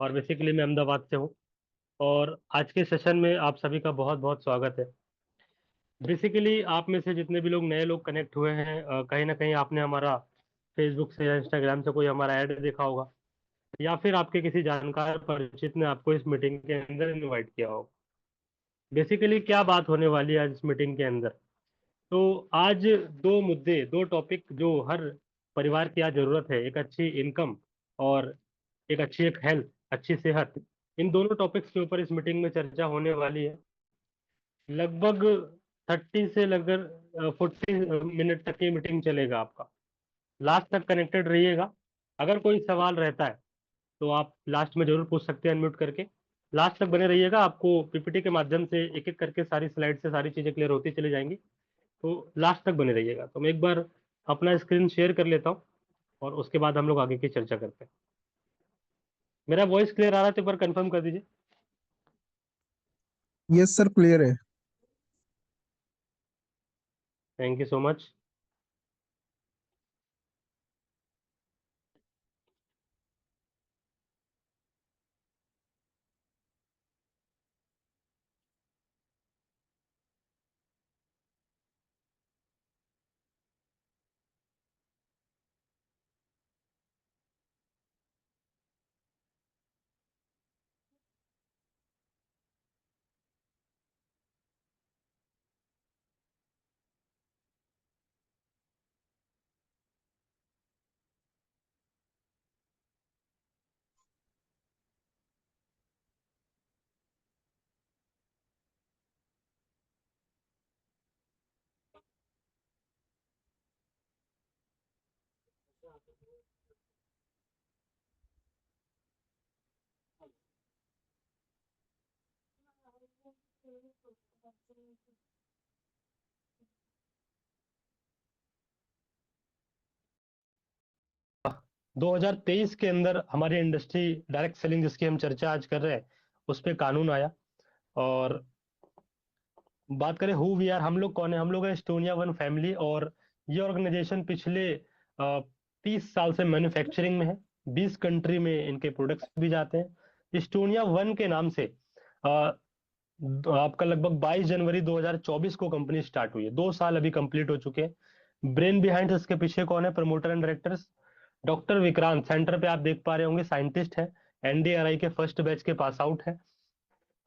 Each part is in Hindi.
और बेसिकली मैं अहमदाबाद से हूँ। और आज के सेशन में आप सभी का बहुत बहुत स्वागत है। बेसिकली आप में से जितने भी लोग नए लोग कनेक्ट हुए हैं, कहीं ना कहीं आपने हमारा फेसबुक से या इंस्टाग्राम से कोई हमारा ऐड देखा होगा, या फिर आपके किसी जानकार परिचित ने आपको इस मीटिंग के अंदर इनवाइट किया होगा। बेसिकली क्या बात होने वाली है आज इस मीटिंग के अंदर? तो आज दो मुद्दे, दो टॉपिक जो हर परिवार की आज जरूरत है, एक अच्छी इनकम और एक हेल्थ, अच्छी सेहत। इन दोनों टॉपिक्स के ऊपर इस मीटिंग में चर्चा होने वाली है। लगभग 30 से लगभग 40 मिनट तक ये मीटिंग चलेगा आपका। लास्ट तक कनेक्टेड रहिएगा। अगर कोई सवाल रहता है तो आप लास्ट में जरूर पूछ सकते हैं अनम्यूट करके। लास्ट तक बने रहिएगा, आपको पीपीटी के माध्यम से एक एक करके सारी स्लाइड से सारी चीजें क्लियर होती चली जाएंगी। तो लास्ट तक बने रहिएगा। तो मैं एक बार अपना स्क्रीन शेयर कर लेता हूँ और उसके बाद हम लोग आगे की चर्चा करते हैं। मेरा वॉइस क्लियर आ रहा है तो एक बार कंफर्म कर दीजिए। यस सर, क्लियर है। Thank you so much. 2023 के अंदर हमारी इंडस्ट्री डायरेक्ट सेलिंग जिसकी हम चर्चा आज कर रहे हैं, उस पे कानून आया। और बात करें हु वी आर, हम लोग कौन है? हम लोग है एस्टोनिया वन फैमिली। और ये ऑर्गेनाइजेशन पिछले 30 साल से मैन्युफैक्चरिंग में है। 20 कंट्री में इनके प्रोडक्ट्स भी जाते हैं। एस्टोनिया वन के नाम से आपका लगभग 22 जनवरी 2024 को कंपनी स्टार्ट हुई है। 2 साल अभी कंप्लीट हो चुके हैं। ब्रेन बिहाइंड इसके पीछे कौन है? Promoter and directors doctor Vikrant, centre पे आप देख पा रहे होंगे, साइंटिस्ट है। एनडीआरआई के फर्स्ट बैच के पास आउट है।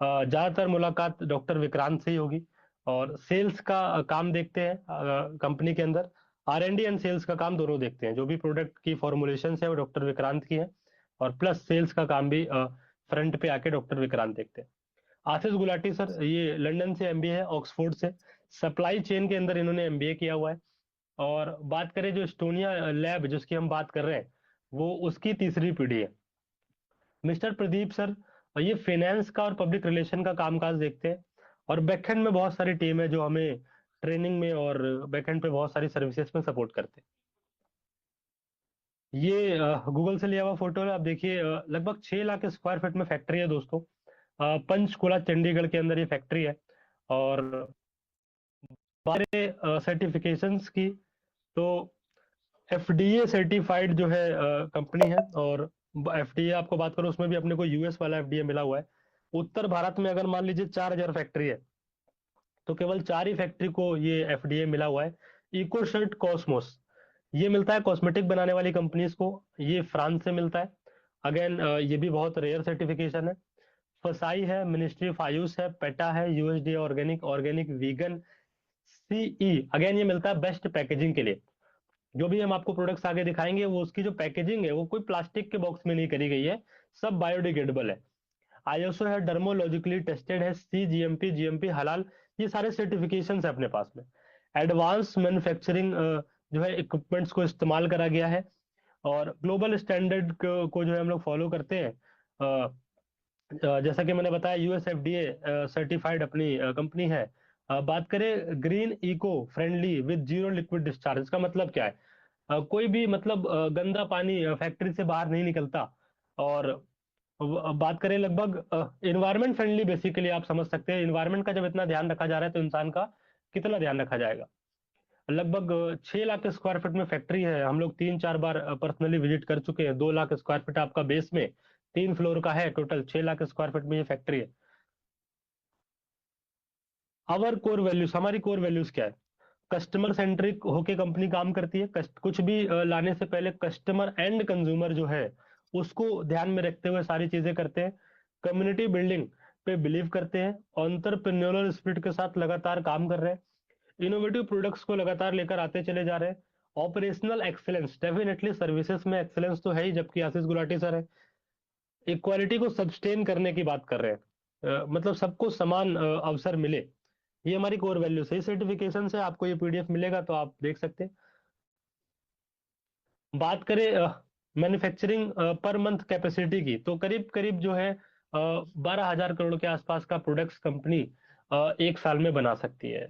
ज्यादातर मुलाकात डॉक्टर विक्रांत से ही होगी। और सेल्स का काम देखते हैं कंपनी के अंदर। R and D and sales का काम दोनों देखते हैं। जो भी प्रोडक्ट की फॉर्मुलेशन है वो डॉक्टर विक्रांत की है। और प्लस सेल्स का काम भी फ्रंट पे आके डॉक्टर विक्रांत देखते हैं। आशीष गुलाटी सर, ये लंदन से एमबीए है, ऑक्सफोर्ड से। सप्लाई चेन के अंदर इन्होंने एमबीए किया हुआ है। और बात करें जो एस्टोनिया लैब जिसकी हम बात कर रहे हैं, वो उसकी तीसरी पीढ़ी है। मिस्टर प्रदीप सर, ये फाइनेंस का और पब्लिक रिलेशन का कामकाज देखते हैं। और बैकएंड में बहुत सारी टीम है जो हमें ट्रेनिंग में और बैकएंड पे बहुत सारी सर्विसेज में सपोर्ट करते हैं। ये गूगल से लिया हुआ फोटो है। आप देखिए, लगभग 6 लाख स्क्वायर फीट में फैक्ट्री है दोस्तों। पंचकुला चंडीगढ़ के अंदर ये फैक्ट्री है। और बारे सर्टिफिकेशंस की, तो एफडीए सर्टिफाइड जो है कंपनी है। और एफडीए आपको बात करो, उसमें भी अपने को यूएस वाला एफडीए मिला हुआ है। उत्तर भारत में अगर मान लीजिए 4,000 फैक्ट्री है, तो केवल 4 ही फैक्ट्री को ये एफडीए मिला हुआ है। इकोशर्ट कॉस्मोस, ये मिलता है कॉस्मेटिक बनाने वाली कंपनीज को। ये फ्रांस से मिलता है। अगेन ये भी बहुत रेयर सर्टिफिकेशन है। फसाई है, मिनिस्ट्री ऑफ आयुष है, पेटा है, USD organic, organic vegan, CE. Again ये मिलता है बेस्ट पैकेजिंग के लिए। जो भी हम आपको प्रोडक्ट्स आगे दिखाएंगे, वो उसकी जो पैकेजिंग है वो कोई प्लास्टिक के बॉक्स में नहीं करी गई है, सब बायोडिग्रेडेबल है। आईएसओ है, डर्मोलॉजिकली टेस्टेड है, सी जीएमपी, जीएमपी हलाल। ये सारे सर्टिफिकेशन है अपने पास में। एडवांस मैन्युफैक्चरिंग जो है इक्विपमेंट्स को इस्तेमाल करा गया है। और ग्लोबल स्टैंडर्ड को जो है हम लोग फॉलो करते हैं। जैसा कि मैंने बताया, यूएसएफडीए सर्टिफाइड अपनी कंपनी है। बात करें green eco friendly with zero liquid discharge, इसका मतलब क्या है? कोई भी मतलब गंदा पानी फैक्ट्री से बाहर नहीं निकलता। और बात करें लगभग इन्वायरमेंट फ्रेंडली, बेसिकली आप समझ सकते हैं इन्वायरमेंट का जब इतना ध्यान रखा जा रहा है तो इंसान का कितना ध्यान रखा जाएगा। लगभग 6 लाख स्क्वायर फीट में फैक्ट्री है। हम लोग 3-4 बार पर्सनली विजिट कर चुके हैं। 2 लाख स्क्वायर फीट आपका बेस में, 3 फ्लोर का है, टोटल 6 लाख स्क्वायर फीट में ये फैक्ट्री है। आवर कोर वैल्यूज, हमारी कोर वैल्यूज क्या है? कस्टमर सेंट्रिक होके कंपनी काम करती है। कुछ भी लाने से पहले कस्टमर एंड कंज्यूमर जो है उसको ध्यान में रखते हुए सारी चीजें करते हैं। कम्युनिटी बिल्डिंग पे बिलीव करते हैं। एंटरप्रेन्योरल स्पिरिट के साथ लगातार काम कर रहे हैं। इनोवेटिव प्रोडक्ट्स को लगातार लेकर आते चले जा रहे हैं। ऑपरेशनल एक्सेलेंस, डेफिनेटली सर्विसेज में एक्सेलेंस तो है ही, जबकि आशीष गुलाटी सर है। इक्वालिटी को सस्टेन करने की बात कर रहे हैं। मतलब सबको समान अवसर मिले। ये हमारी कोर वैल्यूज है। सर्टिफिकेशन से आपको ये पीडीएफ मिलेगा तो आप देख सकते हैं। बात करें मैन्युफैक्चरिंग पर मंथ कैपेसिटी की, तो करीब करीब जो है 12,000 करोड़ के आसपास का प्रोडक्ट्स कंपनी एक साल में बना सकती है।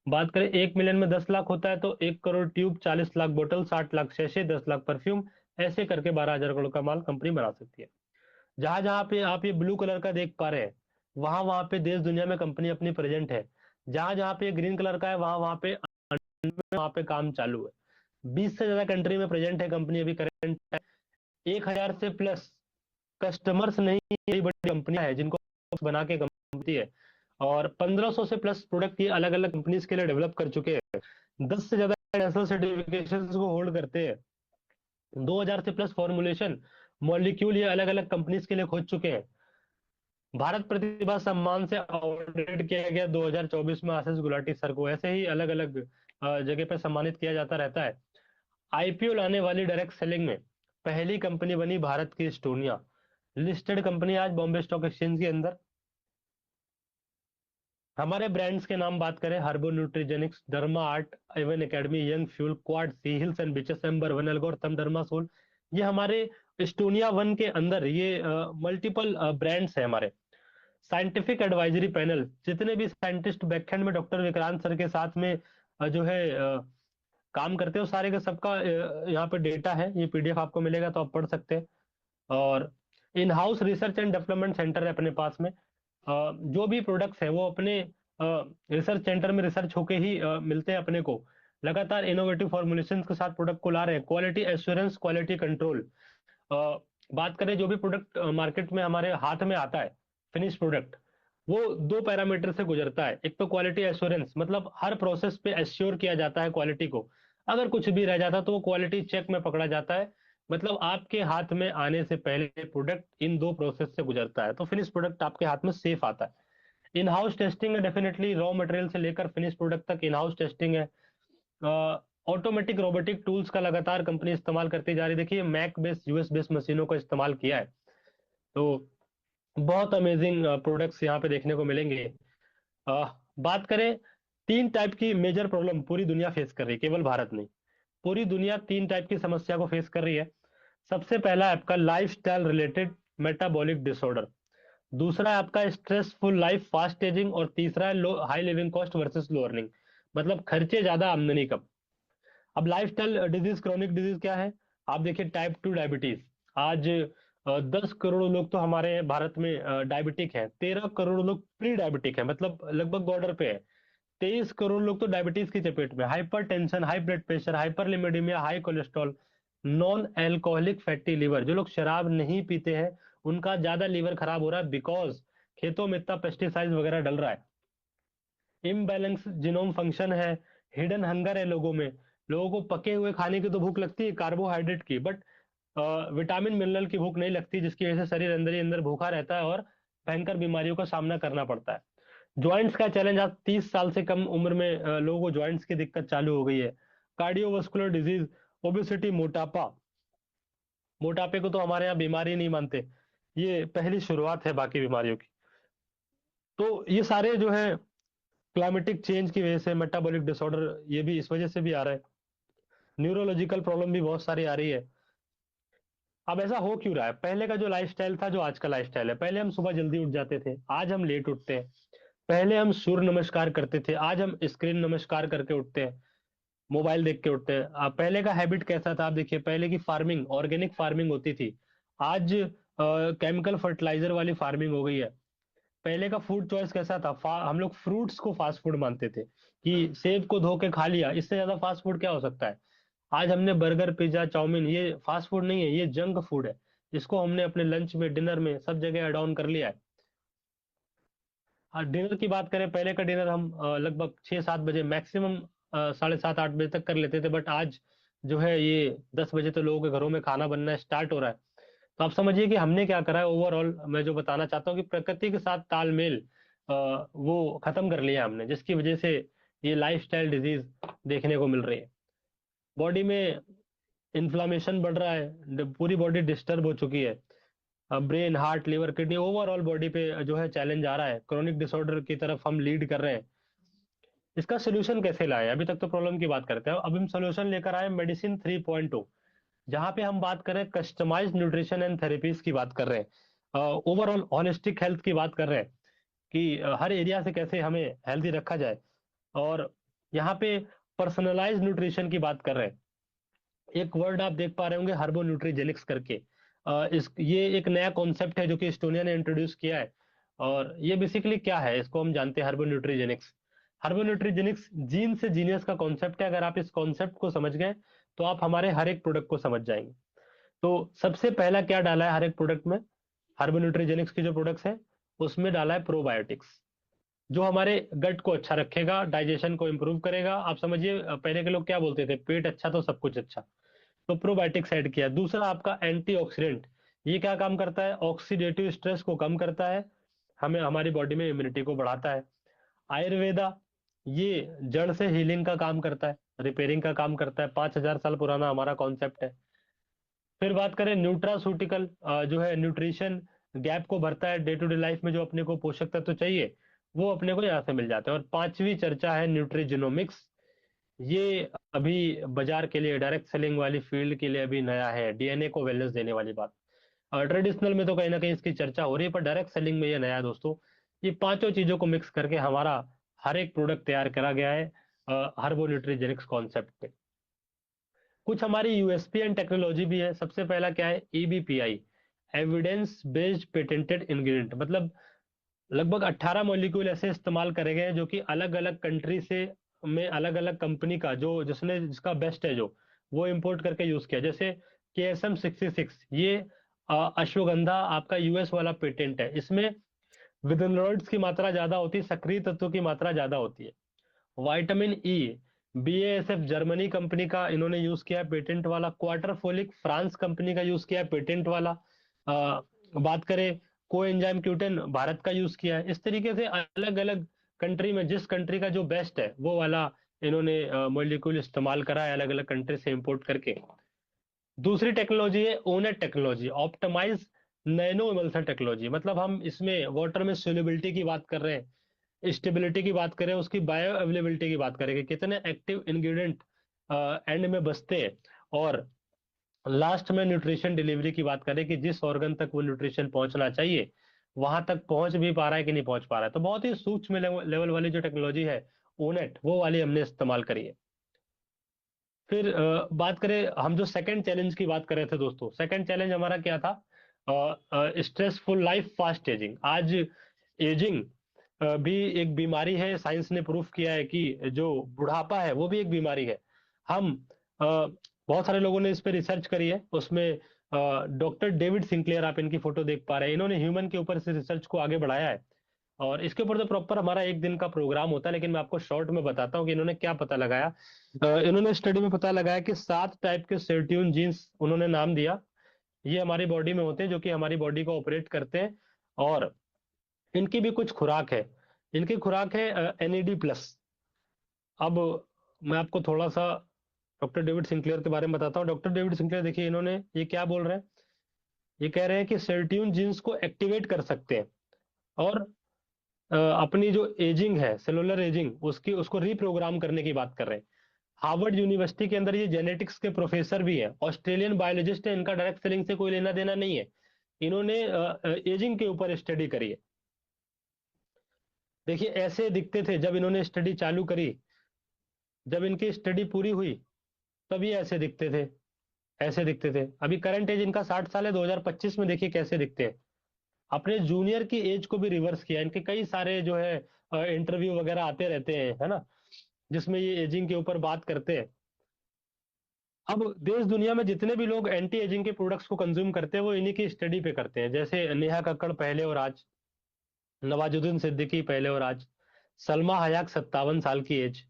बात करें 1 मिलियन में 10 लाख होता है, तो 1 करोड़ ट्यूब, 40 लाख बोतल, 60 लाख शैशे, 10 लाख परफ्यूम, ऐसे करके 12,000 करोड़ का माल कंपनी बना सकती है। जहां जहां पे आप ये ब्लू कलर का देख पा रहे हैं, वहां वहां पे देश दुनिया में कंपनी अपनी प्रेजेंट है। जहां जहां पे ग्रीन कलर का है, वहां पे काम चालू है। 20 से ज्यादा कंट्री में प्रेजेंट है कंपनी अभी करंट है। 1,000 से प्लस कस्टमर्स नहीं, बड़ी बड़ी कंपनियां हैं जिनको बना के कंपनी है। और 1,500 से प्लस प्रोडक्ट ये अलग अलग कंपनीज के लिए डेवलप कर चुके हैं। 10 से ज्यादा नेशनल सर्टिफिकेशन को होल्ड करते हैं। 2,000 से प्लस फॉर्मुलेशन मॉलिक्यूल ये अलग अलग कंपनीज के लिए खोज चुके हैं। भारत प्रतिभा सम्मान से अवॉर्डेड किया गया 2024 में आशीष गुलाटी सर को। ऐसे ही अलग अलग जगह पे सम्मानित किया जाता रहता है। आईपीओ लाने वाली डायरेक्ट सेलिंग में पहली कंपनी बनी भारत की एस्टोनिया। लिस्टेड कंपनी आज बॉम्बे स्टॉक एक्सचेंज के अंदर। हमारे ब्रांड्स के नाम बात करें, Herbo Nutrigenics, Derma Art, Avon Academy, Young Fuel, Quad, Sea Hills and Beaches, Amber, One Algorithm, Dermasol. ये हमारे एस्टोनिया वन के अंदर ये मल्टीपल ब्रांड्स है हमारे। साइंटिफिक एडवाइजरी पैनल, जितने भी साइंटिस्ट बैकएंड में डॉक्टर विक्रांत सर के साथ में जो है काम करते हो, सारे का सबका यहाँ पे डेटा है। ये पीडीएफ आपको मिलेगा तो आप पढ़ सकते हैं। और in house research and development centre है अपने पास में। जो भी प्रोडक्ट्स है वो अपने रिसर्च सेंटर में रिसर्च होके ही मिलते हैं अपने को। लगातार इनोवेटिव फॉर्मुलेशन के साथ प्रोडक्ट को ला रहे हैं। Quality assurance, quality control. बात करें जो भी प्रोडक्ट मार्केट में हमारे हाथ में आता है, फिनिश प्रोडक्ट, वो 2 पैरामीटर से गुजरता है। एक तो क्वालिटी एश्योरेंस, मतलब हर प्रोसेस पे एश्योर किया जाता है क्वालिटी को। अगर कुछ भी रह जाता तो वो क्वालिटी चेक में पकड़ा जाता है। मतलब आपके हाथ में आने से पहले प्रोडक्ट इन 2 प्रोसेस से गुजरता है, तो फिनिश प्रोडक्ट आपके हाथ में सेफ आता है। इन हाउस टेस्टिंग है, डेफिनेटली रॉ मटेरियल से लेकर फिनिश प्रोडक्ट तक इन हाउस टेस्टिंग है। ऑटोमेटिक रोबोटिक टूल्स का लगातार कंपनी इस्तेमाल करती जा रही है। देखिए मैक बेस्ड, यूएस बेस्ड मशीनों का इस्तेमाल किया है। तो बहुत अमेजिंग प्रोडक्ट्स यहाँ पे देखने को मिलेंगे। बात करें, 3 टाइप की मेजर प्रॉब्लम पूरी दुनिया फेस कर रही है, केवल भारत नहीं, पूरी दुनिया 3 टाइप की समस्या को फेस कर रही है। सबसे पहला है आपका लाइफस्टाइल रिलेटेड मेटाबॉलिक डिसऑर्डर। दूसरा है आपका स्ट्रेसफुल लाइफ, फास्ट एजिंग। और तीसरा है लो हाई लिविंग कॉस्ट वर्सेस लो अर्निंग, मतलब खर्चे ज्यादा आमदनी कम। अब लाइफस्टाइल डिजीज, क्रॉनिक डिजीज क्या है? आप देखिए टाइप 2 डायबिटीज। आज 10 करोड़ लोग तो हमारे भारत में डायबिटिक है। 13 करोड़ लोग प्री डायबिटिक है, मतलब लगभग बॉर्डर पे है। 23 करोड़ लोग तो डायबिटीज की चपेट में। Hypertension, high blood pressure, hyperlipidemia, high cholesterol, non alcoholic fatty liver. जो लोग शराब नहीं पीते हैं उनका ज्यादा लीवर खराब हो रहा है, बिकॉज खेतों में इतना पेस्टिसाइड वगैरह डल रहा है। इम्बैलेंस जीनोम फंक्शन है। हिडन हंगर है लोगों में। लोगों को पके हुए खाने की तो भूख लगती है, कार्बोहाइड्रेट की, बट विटामिन मिनरल की भूख नहीं लगती, जिसकी वजह से शरीर अंदर ही अंदर भूखा रहता है और भयंकर बीमारियों का सामना करना पड़ता है। ज्वाइंट्स का चैलेंज, आज 30 साल से कम उम्र में लोगों को ज्वाइंट्स की दिक्कत चालू हो गई है। कार्डियोवास्कुलर डिजीज, ओबेसिटी, मोटापा। मोटापे को तो हमारे यहाँ बीमारी नहीं मानते, ये पहली शुरुआत है बाकी बीमारियों की। तो ये सारे जो है क्लाइमेटिक चेंज की वजह से, मेटाबॉलिक डिसऑर्डर ये भी इस वजह से भी आ रहा है। न्यूरोलॉजिकल प्रॉब्लम भी बहुत सारी आ रही है। अब ऐसा हो क्यों रहा है? पहले का जो लाइफस्टाइल था, जो आज का लाइफस्टाइल है, पहले हम सुबह जल्दी उठ जाते थे, आज हम लेट उठते हैं। पहले हम सूर्य नमस्कार करते थे, आज हम स्क्रीन नमस्कार करके उठते हैं, मोबाइल देख के उठते हैं। पहले का हैबिट कैसा था? आप देखिए, पहले की फार्मिंग ऑर्गेनिक फार्मिंग होती थी, आज केमिकल फर्टिलाइजर वाली फार्मिंग हो गई है। पहले का फूड चॉइस कैसा था? हम लोग फ्रूट्स को फास्ट फूड मानते थे, कि सेब को धो के खा लिया, इससे ज्यादा फास्ट फूड क्या हो सकता है? आज हमने बर्गर, पिज्जा, चाउमीन, ये फास्ट फूड नहीं है, ये जंक फूड है। इसको हमने अपने लंच में, डिनर में, सब जगह ऐड ऑन कर लिया है। हाँ, डिनर की बात करें, पहले का डिनर हम लगभग 6-7 बजे मैक्सिमम, 7:30-8 बजे तक कर लेते थे, बट आज जो है ये 10 बजे तो लोगों के घरों में खाना बनना स्टार्ट हो रहा है। तो आप समझिए कि हमने क्या करा है, ओवरऑल मैं जो बताना चाहता हूँ कि प्रकृति के साथ तालमेल वो खत्म कर लिया हमने, जिसकी वजह से ये लाइफस्टाइल डिजीज देखने को मिल रही है। बॉडी में इन्फ्लामेशन बढ़ रहा है, पूरी बॉडी डिस्टर्ब हो चुकी है। Brain, heart, liver, kidney, overall body पे जो है चैलेंज आ रहा है, क्रोनिक डिसऑर्डर की तरफ हम लीड कर रहे हैं। इसका सोल्यूशन कैसे लाए? अभी तक तो प्रॉब्लम की बात करते हैं, अब हम सोल्यूशन लेकर आए मेडिसिन 3.0, जहाँ पे हम बात करें कस्टमाइज्ड न्यूट्रिशन एंड थेरेपीज की बात कर रहे हैं, ओवरऑल होलिस्टिक हेल्थ की बात कर रहे हैं कि हर एरिया से कैसे हमें हेल्दी रखा जाए। और यहाँ पे पर्सनलाइज न्यूट्रिशन की बात कर रहे हैं। एक वर्ड आप देख पा रहे होंगे, हर्बो न्यूट्रीजेनिक्स करके। इस ये एक नया कॉन्सेप्ट है जो कि एस्टोनिया ने इंट्रोड्यूस किया है। और ये बेसिकली क्या है, इसको हम जानते हैं, हर्बो न्यूट्रीजेनिक्स। हर्बो न्यूट्रीजेनिक्स जीन से जीनियस का कॉन्सेप्ट है। अगर आप इस कॉन्सेप्ट को समझ गए तो आप हमारे हर एक प्रोडक्ट को समझ जाएंगे। तो सबसे पहला क्या डाला है हर एक प्रोडक्ट में? हर्बो न्यूट्रीजेनिक्स की जो प्रोडक्ट्स हैं उसमें डाला है प्रोबायोटिक्स, जो हमारे गट को अच्छा रखेगा, डाइजेशन को इंप्रूव करेगा। आप समझिए, पहले के लोग क्या बोलते थे, पेट अच्छा तो सब कुछ अच्छा। तो प्रोबायोटिक्स ऐड किया। दूसरा आपका एंटीऑक्सीडेंट, ये क्या काम करता है? ऑक्सीडेटिव स्ट्रेस को कम करता है, हमें हमारी बॉडी में इम्यूनिटी को बढ़ाता है। आयुर्वेदा, ये जड़ से हीलिंग का काम करता है, रिपेयरिंग का काम करता है। 5,000 साल पुराना हमारा कॉन्सेप्ट है। फिर बात करें न्यूट्रासूटिकल, जो है न्यूट्रिशन गैप को भरता है, डे टू डे लाइफ में जो अपने को पोषक तत्व चाहिए वो अपने को यहाँ से मिल जाते हैं। और पांचवी चर्चा है न्यूट्रीजिनोमिक्स। ये अभी बाजार के लिए, डायरेक्ट सेलिंग वाली फील्ड के लिए अभी नया है, डीएनए को वेलनेस देने वाली बात। ट्रेडिशनल में तो कहीं ना कहीं इसकी चर्चा हो रही है, पर डायरेक्ट सेलिंग में ये नया है दोस्तों। ये पांचों चीजों को मिक्स करके हमारा हर एक प्रोडक्ट तैयार करा गया है हर्बो न्यूट्रीजेनिक्स कॉन्सेप्ट पे। कुछ हमारी यूएसपी एंड टेक्नोलॉजी भी है। सबसे पहला क्या है? ईबीपीआई, एविडेंस बेस्ड पेटेंटेड इंग्रेडिएंट। मतलब लगभग 18 मॉलिक्यूल ऐसे इस्तेमाल करे गए हैं जो कि अलग अलग कंट्री से, में अलग अलग कंपनी का जो जिसने जिसका बेस्ट है जो, वो इंपोर्ट करके यूज किया। जैसे KSM 66, ये अश्वगंधा आपका यूएस वाला पेटेंट है। इसमें विटामिनॉइड्स की मात्रा ज्यादा होती है, सक्रिय तत्वों की मात्रा ज्यादा होती है। Vitamin E, BASF Germany company का इन्होंने यूज किया है पेटेंट वाला। क्वार्टरफोलिक फ्रांस कंपनी का यूज किया है पेटेंट वाला। बात करें को एंजाइम क्यूटेन, भारत का यूज किया है। इस तरीके से अलग अलग कंट्री में जिस कंट्री का जो बेस्ट है वो वाला इन्होंने मॉलिक्यूल इस्तेमाल करा है, अलग अलग कंट्री से इंपोर्ट करके। दूसरी टेक्नोलॉजी है ओनेट technology, optimise nano emulsion technology. मतलब हम इसमें वाटर में सोल्युबिलिटी की बात कर रहे हैं, स्टेबिलिटी की बात करें, उसकी बायो अवेलेबिलिटी की बात करें कि कितने एक्टिव इंग्रेडिएंट एंड में बसते हैं। और लास्ट में न्यूट्रिशन डिलीवरी की बात करें कि जिस ऑर्गन तक वो न्यूट्रिशन पहुंचना चाहिए वहां तक पहुंच भी पा रहा है कि नहीं पहुंच पा रहा है। तो बहुत ही सूक्ष्म लेवल वाली जो टेक्नोलॉजी है ओनेट, वो वाली हमने इस्तेमाल करी है। फिर बात करें, हम जो सेकंड चैलेंज की बात कर रहे थे दोस्तों, सेकंड चैलेंज हमारा क्या था? Stressful life, fast ageing. आज एजिंग भी एक बीमारी है। साइंस ने प्रूफ किया है कि जो बुढ़ापा है वो भी एक बीमारी है। हम बहुत सारे लोगों ने इस पे रिसर्च करी है, उसमें डॉक्टर डेविड सिंक्लेयर, आप इनकी फोटो देख पा रहे हैं, इन्होंने ह्यूमन के ऊपर से रिसर्च को आगे बढ़ाया है। और इसके ऊपर तो प्रॉपर हमारा एक दिन का प्रोग्राम होता है, लेकिन मैं आपको शॉर्ट में बताता हूँ कि इन्होंने क्या पता लगाया। इन्होंने स्टडी में पता लगाया कि 7 टाइप के सेरोटोनिन जीन्स उन्होंने नाम दिया। ये हमारी बॉडी में होते हैं, जो कि हमारी बॉडी को ऑपरेट करते हैं। और इनकी भी कुछ खुराक है। इनकी खुराक है NAD+। अब मैं आपको थोड़ा सा डॉक्टर डेविड सिंक्लेयर के बारे में बताता हूँ। डॉक्टर डेविड सिंक्लेयर, देखिए इन्होंने ये क्या बोल रहे हैं। ये कह रहे हैं कि सेरोटोनिन जीन्स को एक्टिवेट कर सकते हैं और अपनी जो एजिंग है, सेलुलर एजिंग, उसकी उसको रीप्रोग्राम करने की बात कर रहे हैं। हार्वर्ड यूनिवर्सिटी के अंदर ये जेनेटिक्स के प्रोफेसर भी है, ऑस्ट्रेलियन बायोलॉजिस्ट है, इनका डायरेक्ट सेलिंग से कोई लेना देना नहीं है। इन्होंने एजिंग के ऊपर स्टडी करी है। देखिए ऐसे दिखते थे जब इन्होंने स्टडी चालू करी, जब इनकी स्टडी पूरी हुई तब ये ऐसे दिखते थे, ऐसे दिखते थे। अभी करंट एज इनका 60 साल है, 2025 में देखिए कैसे दिखते हैं। अपने जूनियर की एज को भी रिवर्स किया। इनके कई सारे जो है इंटरव्यू वगैरह आते रहते हैं, है ना, जिसमें ये एजिंग के ऊपर बात करते हैं। अब देश दुनिया में जितने भी लोग एंटी एजिंग के प्रोडक्ट्स को कंज्यूम करते हैं वो इन्हीं की स्टडी पे करते हैं, जैसे नेहा कक्कड़ पहले और आज, नवाजुद्दीन सिद्दीकी पहले और आज, सलमा हयाक 57 साल की एज,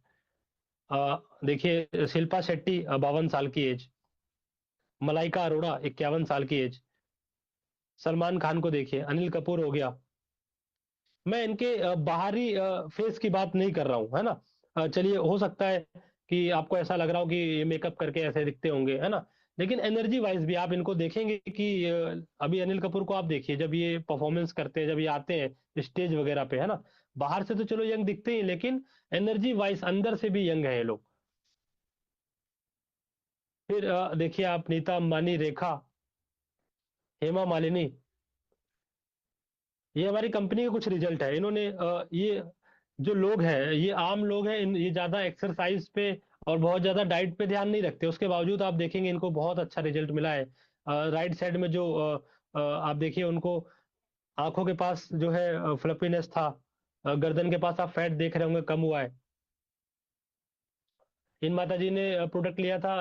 देखिए शिल्पा शेट्टी 52 साल की एज, मलाइका अरोड़ा 51 साल की एज, सलमान खान को देखिए, अनिल कपूर हो गया। मैं इनके बाहरी फेस की बात नहीं कर रहा हूँ, है ना। चलिए हो सकता है कि आपको ऐसा लग रहा हो कि ये मेकअप करके ऐसे दिखते होंगे, है ना। लेकिन एनर्जी वाइज भी आप इनको देखेंगे कि अभी अनिल कपूर को आप देखिए, जब ये परफॉर्मेंस करते हैं, जब ये आते हैं स्टेज वगैरह पे, है ना, बाहर से तो चलो यंग दिखते ही, लेकिन एनर्जी वाइज अंदर से भी यंग है ये लोग। फिर देखिए आप नीता अंबानी, रेखा, हेमा मालिनी, ये हमारी कंपनी के कुछ रिजल्ट है। इन्होंने ये जो लोग हैं ये आम लोग हैं, ये ज्यादा एक्सरसाइज पे और बहुत ज्यादा डाइट पे ध्यान नहीं रखते, उसके बावजूद आप देखेंगे इनको बहुत अच्छा रिजल्ट मिला है। राइट साइड में जो आप देखिए उनको आंखों के पास जो है फ्लफीनेस था, गर्दन के पास आप फैट देख रहे होंगे कम हुआ है। इन माता जी ने प्रोडक्ट लिया था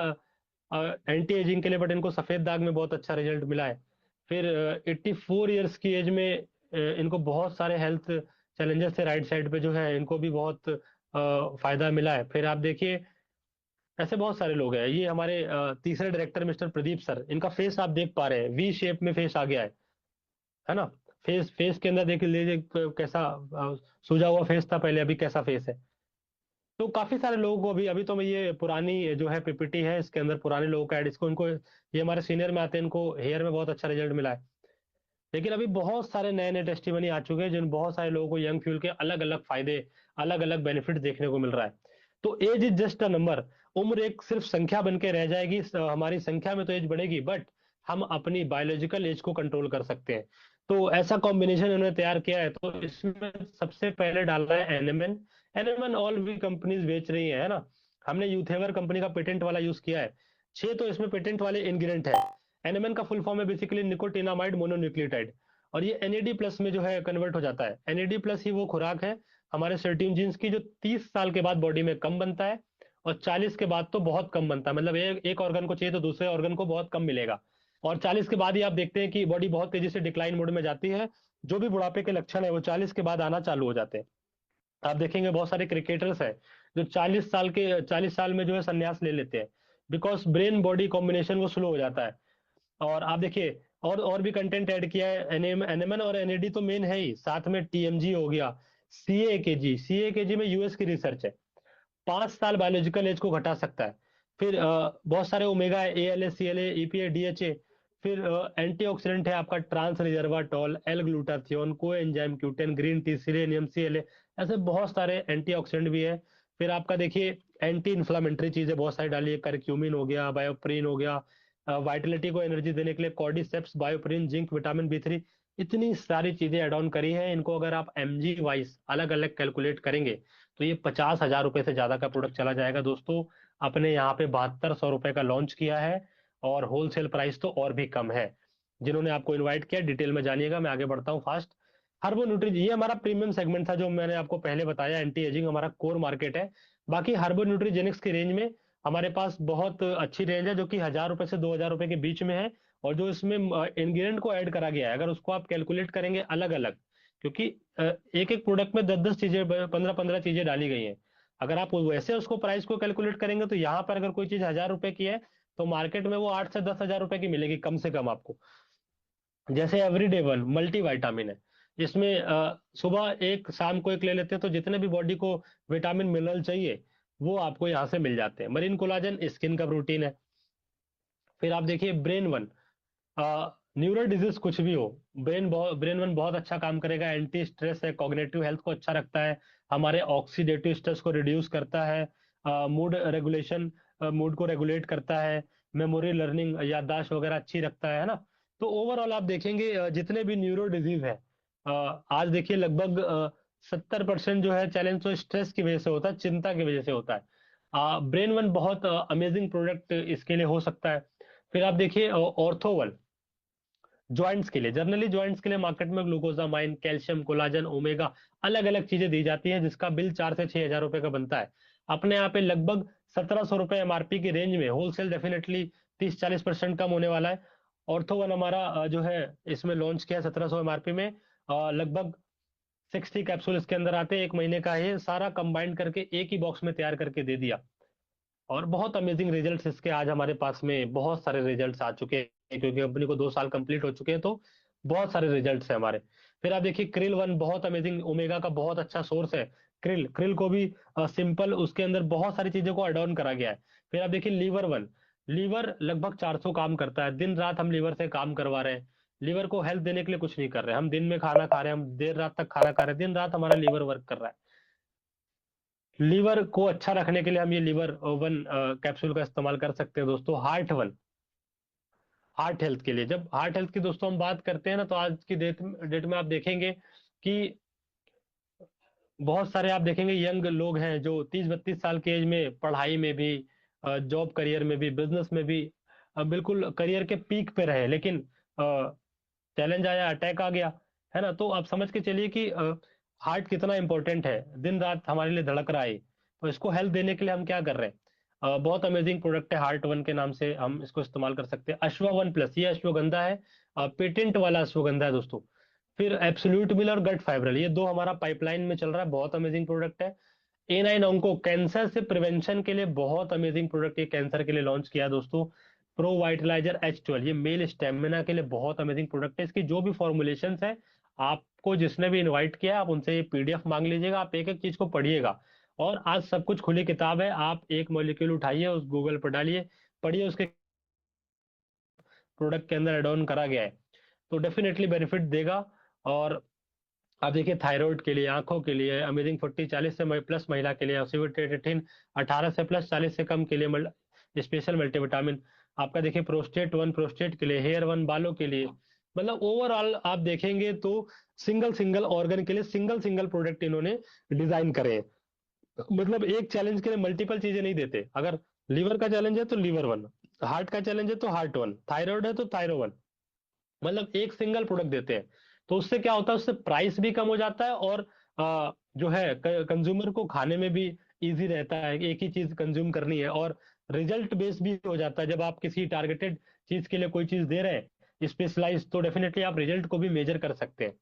एंटी एजिंग के लिए, बट इनको सफेद दाग में बहुत अच्छा रिजल्ट मिला है। फिर 84 ईयर्स की एज में इनको बहुत सारे हेल्थ चैलेंजेस थे, राइट साइड पे जो है इनको भी बहुत फायदा मिला है। फिर आप देखिए ऐसे बहुत सारे लोग हैं। ये हमारे तीसरे डायरेक्टर मिस्टर प्रदीप सर, इनका फेस आप देख पा रहे हैं, वी शेप में फेस आ गया है ना। फेस फेस के अंदर देख लीजिए कैसा सूजा हुआ फेस था पहले, अभी कैसा फेस है। तो काफी सारे लोगों को अभी अभी तो मैं ये पुरानी जो है पीपीटी है, इसके अंदर पुराने लोगों का एड, इसको इनको ये हमारे सीनियर में आते हैं, इनको हेयर में बहुत अच्छा रिजल्ट मिला है। लेकिन अभी बहुत सारे नए नए टेस्टिमनी आ चुके हैं जिन बहुत सारे लोगों को यंग फ्यूल के अलग अलग फायदे, अलग अलग बेनिफिट देखने को मिल रहा है। तो age is just a number, उम्र एक सिर्फ संख्या बन के रह जाएगी। हमारी संख्या में तो एज बढ़ेगी, बट हम अपनी बायोलॉजिकल एज को कंट्रोल कर सकते हैं। तो ऐसा कॉम्बिनेशन इन्होंने तैयार किया है। तो इसमें सबसे पहले डाला है एनएमएन। एनएमएन ऑल भी कंपनीज बेच रही है ना। हमने यूथेवर कंपनी का पेटेंट वाला यूज किया है। 6 तो इसमें पेटेंट वाले इंग्रेडिएंट है। एनएमएन का फुल फॉर्म है बेसिकली निकोटिनामाइड मोनोन्यूक्लियोटाइड, और ये एनएडी प्लस में जो है कन्वर्ट हो जाता है। एनएडी प्लस ही वो खुराक है हमारे सर्टीन जीन्स की जो 30 साल के बाद बॉडी में कम बनता है, और 40 के बाद तो बहुत कम बनता है। मतलब एक ऑर्गन को चाहिए तो दूसरे ऑर्गन को बहुत कम मिलेगा। और 40 के बाद ही आप देखते हैं कि बॉडी बहुत तेजी से डिक्लाइन मोड में जाती है। जो भी बुढ़ापे के लक्षण है वो 40 के बाद आना चालू हो जाते हैं। आप देखेंगे बहुत सारे क्रिकेटर्स हैं जो 40 साल में जो है संन्यास ले लेते हैं, बिकॉज ब्रेन बॉडी कॉम्बिनेशन वो स्लो हो जाता है। और आप देखिए और भी कंटेंट ऐड किया है। एनएमएन और एनएडी तो मेन है ही, साथ में टीएमजी हो गया, सीए के जी में यूएस की रिसर्च है, 5 साल बायोलॉजिकल एज को घटा सकता है। फिर बहुत सारे omega, ALA, CLA, EPA, DHA। फिर एंटीऑक्सीडेंट है आपका ट्रांस रिजर्वाटोल, एल ग्लूटाथियोन, को enzyme क्यूटेन, green tea, selenium, CLA, ऐसे बहुत सारे एंटीऑक्सीडेंट भी है। फिर आपका देखिए एंटी इन्फ्लामेटरी चीजें बहुत सारी डाली है, करक्यूमिन हो गया, बायोप्रीन हो गया, वाइटलिटी को एनर्जी देने के लिए कॉर्डिसेप्स, बायोप्रीन, जिंक, विटामिन B3, इतनी सारी चीजें एड ऑन करी है। इनको अगर आप MG वाइज अलग अलग कैलकुलेट करेंगे तो ये 50,000 रुपए से ज्यादा का प्रोडक्ट चला जाएगा दोस्तों। अपने यहाँ पे 7200 रुपए का लॉन्च किया है, और होलसेल प्राइस तो और भी कम है। जिन्होंने आपको इनवाइट किया डिटेल में जानिएगा, मैं आगे बढ़ता हूँ फास्ट। हर्बो न्यूट्री, ये हमारा प्रीमियम सेगमेंट था जो मैंने आपको पहले बताया, एंटी एजिंग हमारा कोर मार्केट है। बाकी हर्बो न्यूट्रीजेनिक्स की रेंज में हमारे पास बहुत अच्छी रेंज है जो कि 1000 रुपए से 2000 रुपए के बीच में है। और जो इसमें इंग्रेडिएंट को ऐड करा गया है, अगर उसको आप कैलकुलेट करेंगे अलग अलग, क्योंकि एक एक प्रोडक्ट में 10 10 चीजें, 15 15 चीजें डाली गई हैं। अगर आप वैसे उसको प्राइस को कैलकुलेट करेंगे तो यहाँ पर अगर कोई चीज 1000 रुपए की है तो मार्केट में वो 8 से 10 हजार रुपए की मिलेगी कम से कम आपको। जैसे एवरीडे वन मल्टी विटामिन है, इसमें सुबह एक शाम को एक ले लेते हैं तो जितने भी बॉडी को विटामिन मिनरल चाहिए वो आपको यहाँ से मिल जाते हैं। मरीन कोलाजन स्किन का प्रोटीन है। फिर आप देखिए ब्रेन वन, न्यूरल डिजीज कुछ भी हो, ब्रेन वन बहुत अच्छा काम करेगा। एंटी स्ट्रेस है, कॉग्निटिव हेल्थ को अच्छा रखता है, हमारे ऑक्सीडेटिव स्ट्रेस को रिड्यूस करता है, मूड रेगुलेशन, मूड को रेगुलेट करता है, मेमोरी, लर्निंग, याददाश्त वगैरह अच्छी रखता है ना। तो ओवरऑल आप देखेंगे जितने भी न्यूरो डिजीज है, आज देखिए लगभग 70% जो है चैलेंज तो स्ट्रेस की वजह से होता है, चिंता की वजह से होता है। ब्रेन वन बहुत अमेजिंग प्रोडक्ट इसके लिए हो सकता है। फिर आप देखिए ऑर्थोवन, जॉइंट्स के लिए, जनरली जॉइंट्स के लिए मार्केट में ग्लूकोजामाइन, कैल्शियम, कोलाजन, ओमेगा, अलग अलग चीजें दी जाती हैं जिसका बिल 4 से 6 हजार रुपए का बनता है। अपने यहाँ पे लगभग 1700 रुपये एमआरपी की रेंज में। होलसेल डेफिनेटली 30-40% कम होने वाला है। ऑर्थो वन हमारा जो है इसमें लॉन्च किया 1700 एमआरपी में। लगभग 60 कैप्सूल इसके अंदर आते हैं, 1 महीने का है, सारा कंबाइंड करके एक ही बॉक्स में तैयार करके दे दिया। और बहुत अमेजिंग रिजल्ट्स इसके आज हमारे पास में बहुत सारे रिजल्ट्स आ चुके हैं, क्योंकि कंपनी को 2 साल कंप्लीट हो चुके हैं, तो बहुत सारे रिजल्ट्स हैं हमारे। फिर आप देखिए क्रिल वन बहुत अमेजिंग, ओमेगा का बहुत अच्छा सोर्स है। क्रिल क्रिल को भी सिंपल, उसके अंदर बहुत सारी चीजों को एड ऑन करा गया है। फिर आप देखिए लीवर वन, लीवर लगभग 400 काम करता है, दिन रात हम लीवर से काम करवा रहे हैं। लीवर को हेल्थ देने के लिए कुछ नहीं कर रहे, हम दिन में खाना खा रहे हैं, हम देर रात तक खाना खा रहे हैं, दिन रात हमारा लीवर वर्क कर रहा है। लीवर को अच्छा रखने के लिए हम ये लीवर वन कैप्सूल का इस्तेमाल कर सकते हैं दोस्तों। हार्ट वन, हार्ट हेल्थ के लिए, जब हार्ट हेल्थ की दोस्तों हम बात करते हैं ना, तो आज की डेट डेट में आप देखेंगे कि बहुत सारे आप देखेंगे यंग लोग हैं जो 30-32 साल के एज में पढ़ाई में भी, जॉब करियर में भी, बिजनेस में भी बिल्कुल करियर के पीक पे रहे, लेकिन चैलेंज आया, अटैक आ गया, है ना। तो आप समझ के चलिए कि हार्ट कितना इंपॉर्टेंट है, दिन रात हमारे लिए धड़क रहा है। तो इसको हेल्थ देने के लिए हम क्या कर रहे हैं, बहुत अमेजिंग प्रोडक्ट है हार्ट वन के नाम से, हम इसको इस्तेमाल कर सकते हैं। अश्वा वन प्लस, ये अश्वगंधा है, पेटेंट वाला अश्वगंधा है दोस्तों। फिर एब्सोल्यूट मिल और गट फाइब्रल, ये दो हमारा पाइपलाइन में चल रहा है, बहुत अमेजिंग प्रोडक्ट है। A9 ऑन्को, कैंसर से प्रिवेंशन के लिए बहुत अमेजिंग प्रोडक्ट ये कैंसर के लिए लॉन्च किया है दोस्तों। प्रो वाइटलाइजर H12, ये मेल स्टेमिना के लिए बहुत अमेजिंग प्रोडक्ट है। इसकी जो भी फॉर्मुलेशन है, आपको जिसने भी इनवाइट किया है, आप उनसे ये पीडीएफ मांग लीजिएगा, आप एक एक चीज को पढ़िएगा। और आज सब कुछ खुली किताब है, आप एक मॉलिक्यूल उठाइए, उस गूगल पर डालिए, पढ़िए, उसके प्रोडक्ट के अंदर एड ऑन करा गया है, तो डेफिनेटली बेनिफिट देगा। और आप देखिए थायराइड के लिए, आंखों के लिए अमेजिंग 40-40 से प्लस महिला के लिए, ऑक्सीविटेटिन 18 से प्लस 40 से कम के लिए स्पेशल मल्टीविटामिन। आपका देखिए प्रोस्टेट वन, प्रोस्टेट के लिए, हेयर वन बालों के लिए, मतलब ओवरऑल आप देखेंगे तो सिंगल सिंगल ऑर्गन के लिए सिंगल सिंगल प्रोडक्ट इन्होंने डिजाइन करे हैं। मतलब एक चैलेंज के लिए मल्टीपल चीजें नहीं देते। अगर लीवर का चैलेंज है तो लीवर वन, हार्ट का चैलेंज है तो हार्ट वन, थायराइड है तो थायरो वन, मतलब एक सिंगल प्रोडक्ट देते हैं। तो उससे क्या होता है, उससे प्राइस भी कम हो जाता है, और जो है कंज्यूमर को खाने में भी इजी रहता है, एक ही चीज कंज्यूम करनी है, और रिजल्ट बेस्ड भी हो जाता है। जब आप किसी टारगेटेड चीज के लिए कोई चीज दे रहे हैं स्पेशलाइज, तो डेफिनेटली आप रिजल्ट को भी मेजर कर सकते हैं।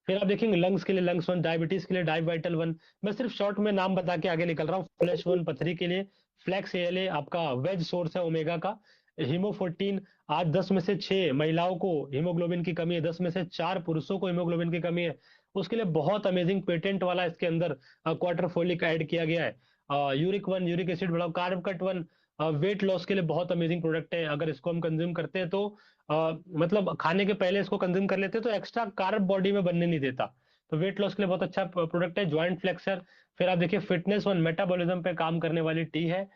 फिर आप देखेंगे लंग्स के लिए लंग्स वन, डायबिटीज के लिए डाई वाइटल वन। मैं सिर्फ शॉर्ट में नाम बता के आगे निकल रहा हूँ। फ्लैश वन पथरी के लिए, फ्लैक्स एएलए आपका वेज सोर्स है ओमेगा का। हीमोफोर्टीन, आज 10 में से 6 महिलाओं को हीमोग्लोबिन की कमी है, 10 में से 4 पुरुषों को हीमोग्लोबिन की कमी है, उसके लिए बहुत अमेजिंग पेटेंट वाला इसके अंदर क्वार्टर फोलिक ऐड किया गया है। यूरिक वन, यूरिक एसिड बढ़ाओ, carb cut one, weight loss के लिए बहुत अमेजिंग प्रोडक्ट है। अगर इसको हम कंज्यूम करते हैं तो मतलब खाने के पहले इसको कंज्यूम कर लेते हैं तो एक्स्ट्रा कार्ब बॉडी में बनने नहीं देता। तो वेट लॉस के लिए बहुत अच्छा प्रोडक्ट है। ज्वाइंट फ्लेक्सर, फिर आप देखिए फिटनेस वन, मेटाबॉलिज्म पे काम करने वाली टी है।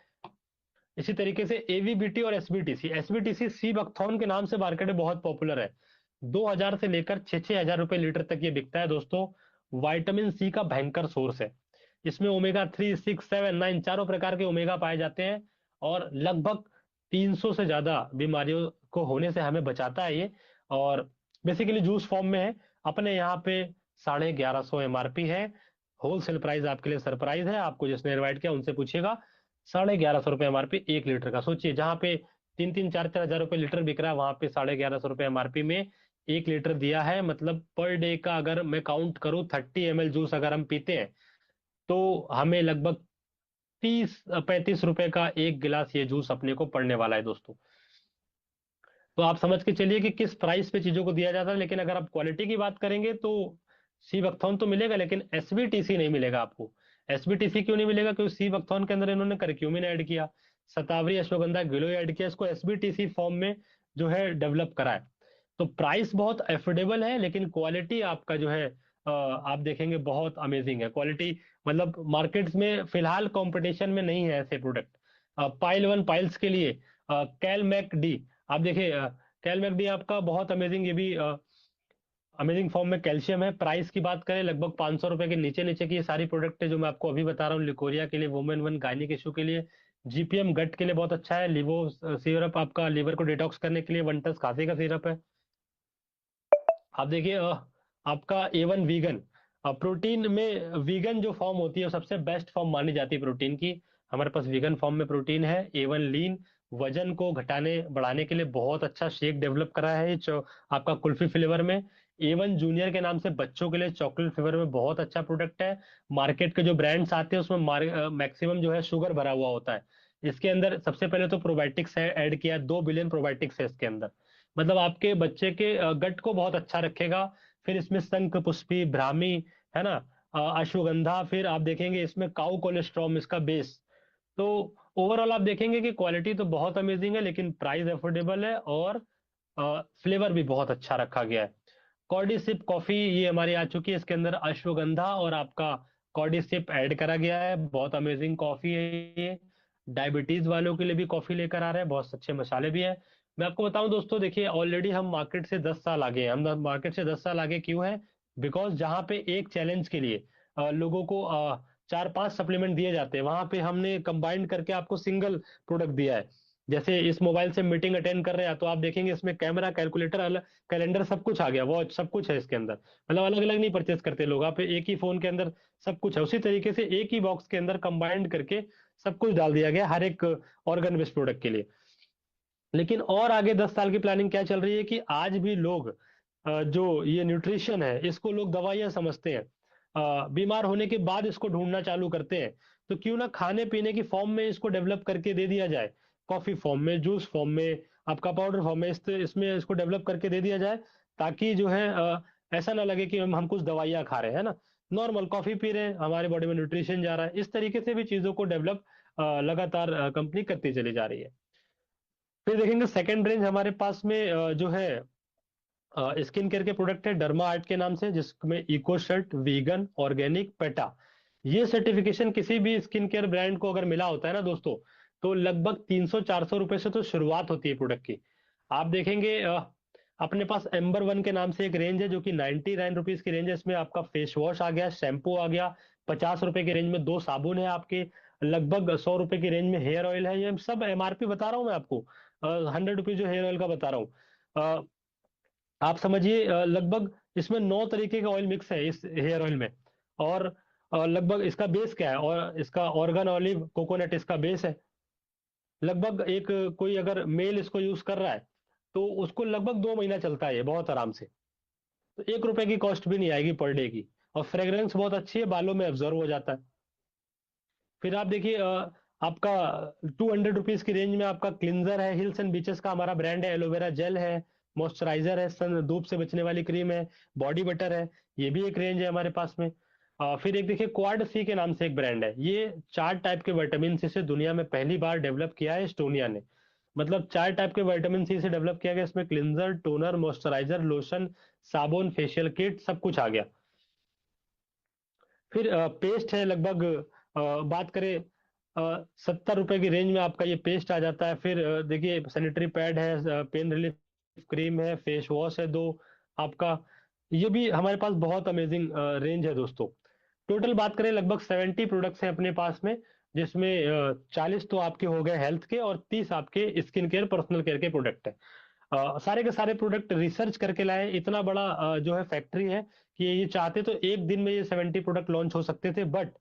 इसी तरीके से एवीबीटी और एसबीटीसी, एसबीटीसी सी बकथॉर्न के नाम से मार्केट में बहुत पॉपुलर है। 2000 से लेकर 6-6 हजार रुपए लीटर तक ये बिकता है दोस्तों। विटामिन सी का भयंकर सोर्स है, इसमें ओमेगा 3, 6, 7, 9 चारों प्रकार के ओमेगा पाए जाते हैं, और लगभग 300 से ज्यादा बीमारियों को होने से हमें बचाता है ये। और बेसिकली जूस फॉर्म में है। अपने यहाँ पे 1150 एमआरपी है। होलसेल प्राइस आपके लिए सरप्राइज है, आपको जिसने इनवाइट किया उनसे पूछिएगा। 1150 रुपये एमआरपी 1 लीटर का, सोचिए जहाँ पे 3-3, 4-4 हजार रुपए लीटर बिक रहा है, वहां पे 1150 रुपये एमआरपी में 1 लीटर दिया है। मतलब पर डे का अगर मैं काउंट करूँ, 30 ml जूस अगर हम पीते हैं, तो हमें लगभग 30-35 रुपए का एक गिलास ये जूस अपने को पड़ने वाला है दोस्तों। तो आप समझ के चलिए कि किस प्राइस पे चीजों को दिया जाता है। लेकिन अगर आप क्वालिटी की बात करेंगे तो सी बकथॉन तो मिलेगा, लेकिन एसबीटीसी नहीं मिलेगा आपको। एसबीटीसी क्यों नहीं मिलेगा, क्योंकि सी बकथॉन के अंदर इन्होंने करक्यूमिन ऐड किया, शतावरी अश्वगंधा गिलोय ऐड किया, इसको एसबीटीसी फॉर्म में जो है डेवलप करा है। तो प्राइस बहुत एफोर्डेबल है, लेकिन क्वालिटी आपका जो है आप देखेंगे बहुत अमेजिंग है क्वालिटी। मतलब मार्केट्स में फिलहाल कंपटीशन में नहीं है ऐसे प्रोडक्ट। पाइल वन, पाइल्स के लिए कैलमैक डी, आप देखिए कैलमैक डी आपका बहुत अमेजिंग, ये भी अमेजिंग फॉर्म में कैल्शियम है। प्राइस की बात करें लगभग 500 रुपए के नीचे नीचे की ये सारी प्रोडक्ट है जो मैं आपको अभी बता रहा हूँ। लिकोरिया के लिए, वुमेन वन गायनिक इशू के लिए, जीपीएम गट के लिए बहुत अच्छा है। लिवो सिरप आपका लीवर को डिटॉक्स करने के लिए, वन टस खांसी का सिरप है। आप देखिए आपका A1 वीगन, प्रोटीन में वीगन जो फॉर्म होती है वो सबसे बेस्ट फॉर्म मानी जाती है प्रोटीन की। हमारे पास वीगन फॉर्म में प्रोटीन है, A1 लीन, वजन को घटाने बढ़ाने के लिए बहुत अच्छा शेक डेवलप करा है आपका कुल्फी फ्लेवर में। A1 जूनियर के नाम से बच्चों के लिए चॉकलेट फ्लेवर में बहुत अच्छा प्रोडक्ट है। मार्केट के जो ब्रांड्स आते हैं उसमें मैक्सिमम जो है शुगर भरा हुआ होता है। इसके अंदर सबसे पहले तो प्रोबायोटिक्स ऐड किया है, 2 बिलियन प्रोबायोटिक्स है इसके अंदर। मतलब आपके बच्चे के गट को बहुत अच्छा रखेगा। फिर इसमें शंख पुष्पी, ब्राह्मी, है ना, अश्वगंधा, फिर आप देखेंगे इसमें काउ कोलेस्ट्रॉम इसका बेस। तो ओवरऑल आप देखेंगे कि क्वालिटी तो बहुत अमेजिंग है, लेकिन प्राइस अफोर्डेबल है, और फ्लेवर भी बहुत अच्छा रखा गया है। कॉर्डी सिप कॉफी ये हमारी आ चुकी है, इसके अंदर अश्वगंधा और आपका कॉर्डी सिप ऐड करा गया है। बहुत अमेजिंग कॉफी है ये। डायबिटीज वालों के लिए भी कॉफी लेकर आ रहे हैं, बहुत अच्छे मसाले भी हैं। मैं आपको बताऊं दोस्तों, देखिए ऑलरेडी हम मार्केट से 10 साल आगे हैं। हम मार्केट से 10 साल आगे क्यों है? बिकॉज जहां पे एक चैलेंज के लिए लोगों को 4-5 सप्लीमेंट दिए जाते हैं, वहां पे हमने कंबाइंड करके आपको सिंगल प्रोडक्ट दिया है। जैसे इस मोबाइल से मीटिंग अटेंड कर रहे हैं तो आप देखेंगे इसमें कैमरा, कैलकुलेटर, कैलेंडर सब कुछ आ गया, वॉच सब कुछ है इसके अंदर। मतलब अलग अलग नहीं परचेस करते लोग, आप एक ही फोन के अंदर सब कुछ है। उसी तरीके से एक ही बॉक्स के अंदर कंबाइंड करके सब कुछ डाल दिया गया हर एक ऑर्गन बेस्ड प्रोडक्ट के लिए। लेकिन और आगे 10 साल की प्लानिंग क्या चल रही है कि आज भी लोग जो ये न्यूट्रिशन है इसको लोग दवाइयां समझते हैं। बीमार होने के बाद इसको ढूंढना चालू करते हैं। तो क्यों ना खाने पीने की फॉर्म में इसको डेवलप करके दे दिया जाए, कॉफी फॉर्म में, जूस फॉर्म में, आपका पाउडर फॉर्म में, इसमें इसको डेवलप करके दे दिया जाए, ताकि जो है ऐसा ना लगे कि हम कुछ दवाइयां खा रहे हैं, है ना। नॉर्मल कॉफी पी रहे हैं, हमारे बॉडी में न्यूट्रिशन जा रहा है। इस तरीके से भी चीजों को डेवलप लगातार कंपनी करती चली जा रही है। फिर देखेंगे सेकंड रेंज हमारे पास में जो है स्किन केयर के प्रोडक्ट है डर्मा आर्ट के नाम से, जिसमें Ecocert, vegan, organic, PETA. ये सर्टिफिकेशन किसी भी स्किन केयर ब्रांड को अगर मिला होता है ना दोस्तों, तो लगभग 300-400 रुपए से तो शुरुआत होती है प्रोडक्ट की। आप देखेंगे अपने पास एम्बर 1 के नाम से एक रेंज है जो कि 99 रुपीज की रेंज है। इसमें आपका फेस वॉश आ गया, शैम्पू आ गया। 50 रुपए की रेंज में 2 साबुन है आपके। लगभग 100 रुपए की रेंज में हेयर ऑयल है। ये सब एमआरपी बता रहा हूँ मैं आपको, 100 रुपीज जो हेयर ऑयल का बता रहा हूँ। आप समझिए लगभग इसमें 9 तरीके का ऑयल मिक्स है इस हेयर ऑयल में। और लगभग इसका बेस क्या है, और इसका ऑर्गन ऑलिव कोकोनट इसका बेस है। लगभग एक कोई अगर मेल इसको यूज कर रहा है तो उसको लगभग 2 महीना चलता है ये बहुत आराम से। तो 1 रुपए की कॉस्ट भी नहीं आएगी पर डे की। और फ्रेग्रेंस बहुत अच्छी है, बालों में ऑब्जर्व हो जाता है। फिर आप देखिए आपका 200 रुपीज की रेंज में आपका क्लिंजर है, हिल्स एंड बीचेस का हमारा ब्रांड है। एलोवेरा जेल है, मॉइस्चराइजर है, सन धूप से बचने वाली क्रीम है, बॉडी बटर है। ये भी एक रेंज है हमारे पास में। फिर एक देखिए क्वाड सी के नाम से एक ब्रांड है। ये 4 टाइप के विटामिन सी से दुनिया में पहली बार डेवलप किया है एस्टोनिया ने। मतलब 4 टाइप के विटामिन सी से डेवलप किया गया। इसमें क्लिंजर, टोनर, मॉइस्चराइजर, लोशन, साबुन, फेशियल किट सब कुछ आ गया। फिर पेस्ट है लगभग बात करें 70 रुपए की रेंज में आपका ये पेस्ट आ जाता है। फिर देखिए सैनिटरी पैड है, पेन रिलीफ क्रीम है, फेस वॉश है 2 आपका। ये भी हमारे पास बहुत अमेजिंग रेंज है दोस्तों। टोटल बात करें लगभग 70 प्रोडक्ट्स हैं अपने पास में, जिसमें 40 तो आपके हो गए हेल्थ के और 30 आपके स्किन केयर पर्सनल केयर के प्रोडक्ट है। सारे के सारे प्रोडक्ट रिसर्च करके लाए। इतना बड़ा जो है फैक्ट्री है कि ये चाहते तो एक दिन में ये 70 प्रोडक्ट लॉन्च हो सकते थे, बट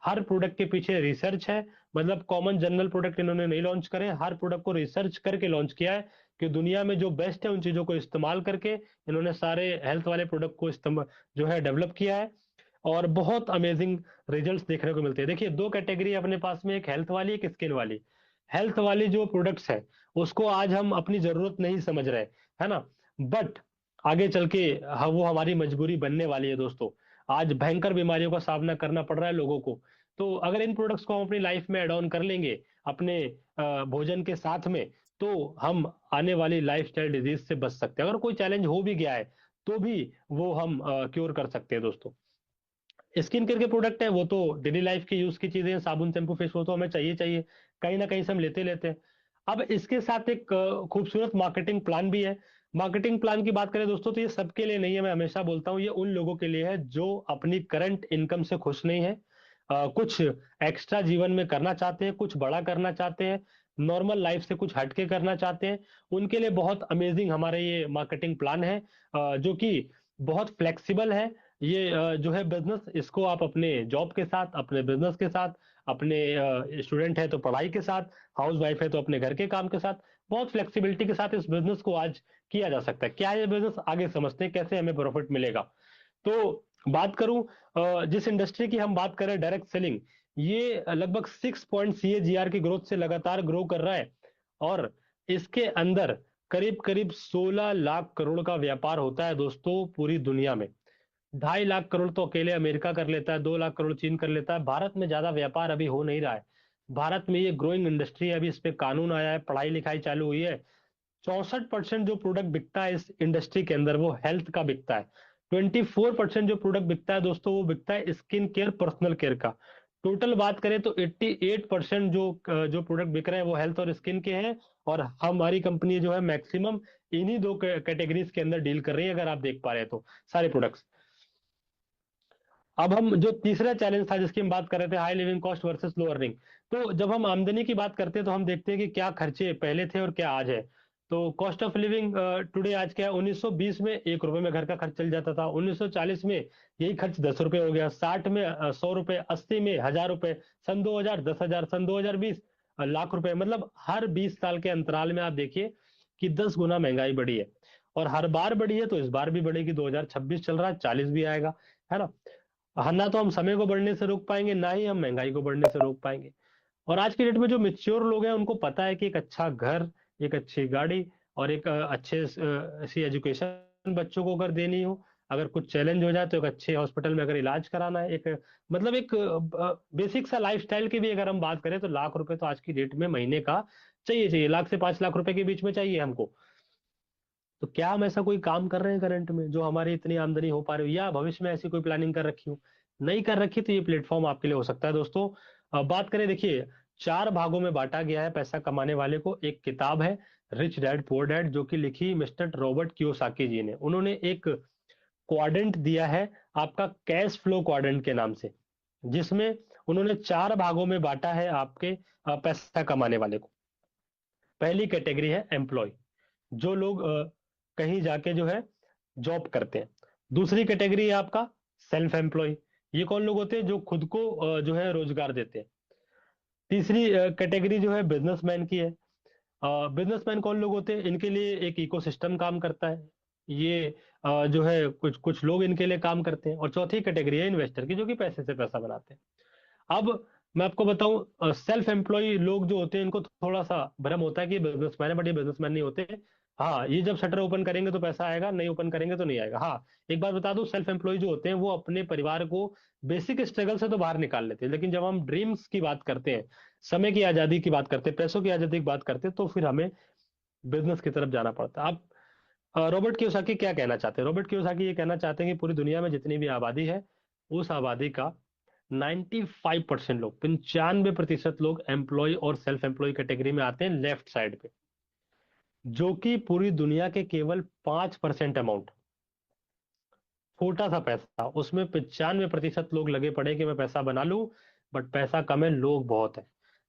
हर प्रोडक्ट के पीछे रिसर्च है। मतलब कॉमन जनरल प्रोडक्ट इन्होंने नहीं लॉन्च करे, हर प्रोडक्ट को रिसर्च करके लॉन्च किया है कि दुनिया में जो बेस्ट है उन चीजों को इस्तेमाल करके इन्होंने सारे हेल्थ वाले प्रोडक्ट को इस्तेमाल जो है डेवलप किया है। और बहुत अमेजिंग रिजल्ट्स देखने को मिलते हैं। देखिए 2 कैटेगरी अपने पास में, एक हेल्थ वाली, एक स्किन वाली। हेल्थ वाली जो प्रोडक्ट्स है उसको आज हम अपनी जरूरत नहीं समझ रहे, है ना। बट आगे चल के वो हमारी मजबूरी बनने वाली है दोस्तों। आज भयंकर बीमारियों का सामना करना पड़ रहा है लोगों को। तो अगर इन प्रोडक्ट्स को हम अपनी लाइफ में एड ऑन कर लेंगे अपने भोजन के साथ में, तो हम आने वाली लाइफ स्टाइल डिजीज से बच सकते हैं। अगर कोई चैलेंज हो भी गया है तो भी वो हम क्योर कर सकते हैं दोस्तों। स्किन केयर के प्रोडक्ट है वो तो डेली लाइफ की यूज की चीजें हैं, साबुन, शैम्पू, फेस वॉश तो हमें चाहिए चाहिए, कहीं ना कहीं से हम लेते लेते हैं। अब इसके साथ एक खूबसूरत मार्केटिंग प्लान भी है। मार्केटिंग प्लान की बात करें दोस्तों तो ये सबके लिए नहीं है। मैं हमेशा बोलता हूँ ये उन लोगों के लिए है जो अपनी करंट इनकम से खुश नहीं है, कुछ एक्स्ट्रा जीवन में करना चाहते हैं, कुछ बड़ा करना चाहते हैं, नॉर्मल लाइफ से कुछ हटके करना चाहते हैं। उनके लिए बहुत अमेजिंग हमारे ये मार्केटिंग प्लान है, जो कि बहुत फ्लेक्सिबल है। ये जो है बिजनेस, इसको आप अपने जॉब के साथ, अपने बिजनेस के साथ अपने स्टूडेंट है तो पढ़ाई के साथ, हाउस वाइफ है तो अपने घर के काम के साथ, बहुत फ्लेक्सिबिलिटी के साथ इस बिजनेस को आज किया जा सकता है। क्या है ये बिजनेस, आगे समझते हैं कैसे हमें प्रॉफिट मिलेगा। तो बात करूं, जिस इंडस्ट्री की हम बात करें, डायरेक्ट सेलिंग, ये लगभग 6 पॉइंट CAGR की ग्रोथ से लगातार ग्रो कर रहा है। और इसके अंदर करीब करीब 16 लाख करोड़ का व्यापार होता है दोस्तों पूरी दुनिया में। 2.5 लाख करोड़ तो अकेले अमेरिका कर लेता है, 2 लाख करोड़ चीन कर लेता है। भारत में ज्यादा व्यापार अभी हो नहीं रहा है। भारत में ये ग्रोइंग इंडस्ट्री है, अभी इस पे कानून आया है, पढ़ाई लिखाई चालू हुई है। 64% जो प्रोडक्ट बिकता है इस इंडस्ट्री के अंदर वो हेल्थ का बिकता है। 24% जो प्रोडक्ट बिकता है दोस्तों वो बिकता है स्किन केयर, पर्सनल केयर का। टोटल बात करें तो 88% जो प्रोडक्ट बिक रहे हैं वो हेल्थ और स्किन के हैं। और हमारी कंपनी जो है मैक्सिमम इन्हीं दो कैटेगरीज के अंदर डील कर रही है, अगर आप देख पा रहे हैं तो सारे प्रोडक्ट्स। अब हम जो तीसरा चैलेंज था जिसकी हम बात कर रहे थे, हाई लिविंग कॉस्ट वर्सेस लो अर्निंग। तो जब हम आमदनी की बात करते हैं तो हम देखते हैं कि क्या खर्चे पहले थे और क्या आज है। तो कॉस्ट ऑफ लिविंग टुडे आज क्या है, 1920 में 1 रुपए में घर का खर्च चल जाता था, 1940 में यही खर्च 10 रुपए हो गया, 60 में 100 रुपए, 80 में 1000 रुपए, सन 2000 10,000, सन 2020 लाख रुपए। मतलब हर 20 साल के अंतराल में आप देखिए कि 10 गुना महंगाई बढ़ी है। और हर बार बढ़ी है तो इस बार भी बढ़ेगी, 2026 चल रहा है, 40 भी आएगा, है ना। हाँ, ना तो हम समय को बढ़ने से रोक पाएंगे, ना ही हम महंगाई को बढ़ने से रोक पाएंगे। और आज की डेट में जो मेच्योर लोग हैं उनको पता है कि एक अच्छा घर, एक अच्छी गाड़ी और एक अच्छे सी एजुकेशन बच्चों को अगर देनी हो, अगर कुछ चैलेंज हो जाए तो एक अच्छे हॉस्पिटल में अगर इलाज कराना है, एक मतलब एक बेसिक सा लाइफस्टाइल की भी अगर हम बात करें तो लाख रुपए तो आज की डेट में महीने का चाहिए, चाहिए 1 लाख से 5 लाख रुपए के बीच में चाहिए हमको। तो क्या हम ऐसा कोई काम कर रहे हैं करंट में जो हमारी इतनी आमदनी हो पा रही हो, या भविष्य में ऐसी कोई प्लानिंग कर रखी हो? नहीं कर रखी तो ये प्लेटफॉर्म आपके लिए हो सकता है दोस्तों। बात करें, देखिए 4 भागों में बांटा गया है पैसा कमाने वाले को। एक किताब है रिच डैड पुअर डैड, जो कि लिखी मिस्टर रॉबर्ट कियोसाकी जी ने। उन्होंने एक क्वाड्रेंट दिया है आपका कैश फ्लो क्वाड्रेंट के नाम से, जिसमें उन्होंने 4 भागों में बांटा है आपके पैसा कमाने वाले को। पहली कैटेगरी है एम्प्लॉय, जो लोग कहीं जाके जो है जॉब करते हैं। दूसरी कैटेगरी है आपका सेल्फ एम्प्लॉय, ये कौन लोग होते हैं जो खुद को जो है रोजगार देते हैं। तीसरी कैटेगरी जो है बिजनेसमैन की है। बिजनेसमैन कौन लोग होते हैं, इनके लिए एक इकोसिस्टम काम करता है, ये जो है कुछ कुछ लोग इनके लिए काम करते हैं। और चौथी कैटेगरी है इन्वेस्टर की, जो कि पैसे से पैसा बनाते हैं। अब मैं आपको बताऊं, सेल्फ एम्प्लॉय लोग जो होते हैं इनको थोड़ा सा भ्रम होता है कि बिजनेसमैन है, बट ये बिजनेसमैन नहीं होते। हाँ, ये जब शटर ओपन करेंगे तो पैसा आएगा, नहीं ओपन करेंगे तो नहीं आएगा। हाँ, एक बात बता दूं, सेल्फ एम्प्लॉय जो होते हैं वो अपने परिवार को बेसिक स्ट्रगल से तो बाहर निकाल लेते हैं, लेकिन जब हम ड्रीम्स की बात करते हैं, समय की आजादी की बात करते हैं, पैसों की आजादी की बात करते हैं, तो फिर हमें बिजनेस की तरफ जाना पड़ता है। अब रॉबर्ट कियोसाकी क्या कहना चाहते हैं? रॉबर्ट कियोसाकी ये कहना चाहते हैं कि पूरी दुनिया में जितनी भी आबादी है, उस आबादी का 95% लोग, 95% लोग एम्प्लॉय और सेल्फ एम्प्लॉय कैटेगरी में आते हैं लेफ्ट साइड पे, जो कि पूरी दुनिया के केवल 5% अमाउंट, छोटा सा पैसा, उसमें 95% लोग लगे पड़े कि मैं पैसा बना लूं। बट पैसा कम है, लोग बहुत है।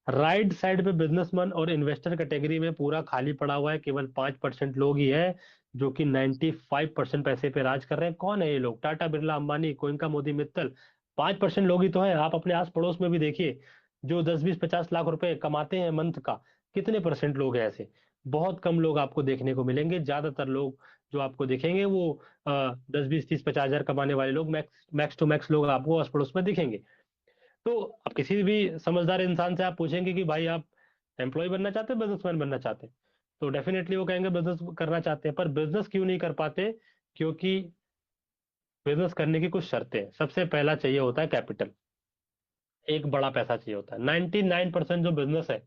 राइट साइड पे बिजनेसमैन और इन्वेस्टर कैटेगरी में पूरा खाली पड़ा हुआ है, केवल 5% लोग ही है जो कि 95% पैसे पे राज कर रहे हैं। कौन है ये लोग? टाटा, बिरला, अंबानी, गोयनका, मोदी, मित्तल। 5% लोग ही तो है। आप अपने आस पड़ोस में भी देखिए, जो 10 20 50 लाख रुपए कमाते हैं मंथ का, कितने परसेंट लोग हैं ऐसे? बहुत कम लोग आपको देखने को मिलेंगे। ज्यादातर लोग जो आपको दिखेंगे वो 10 20 30 50 हजार कमाने वाले लोग, मैक्स मैक्स टू मैक्स लोग आपको आस पड़ोस में दिखेंगे। तो आप किसी भी समझदार इंसान से आप पूछेंगे कि भाई आप एम्प्लॉय बनना चाहते हैं, बिजनेसमैन बनना चाहते हैं, तो डेफिनेटली वो कहेंगे बिजनेस करना चाहते हैं। पर बिजनेस क्यों नहीं कर पाते? क्योंकि बिजनेस करने की कुछ शर्तें हैं। सबसे पहला चाहिए होता है कैपिटल, एक बड़ा पैसा चाहिए होता है। 99% जो बिजनेस है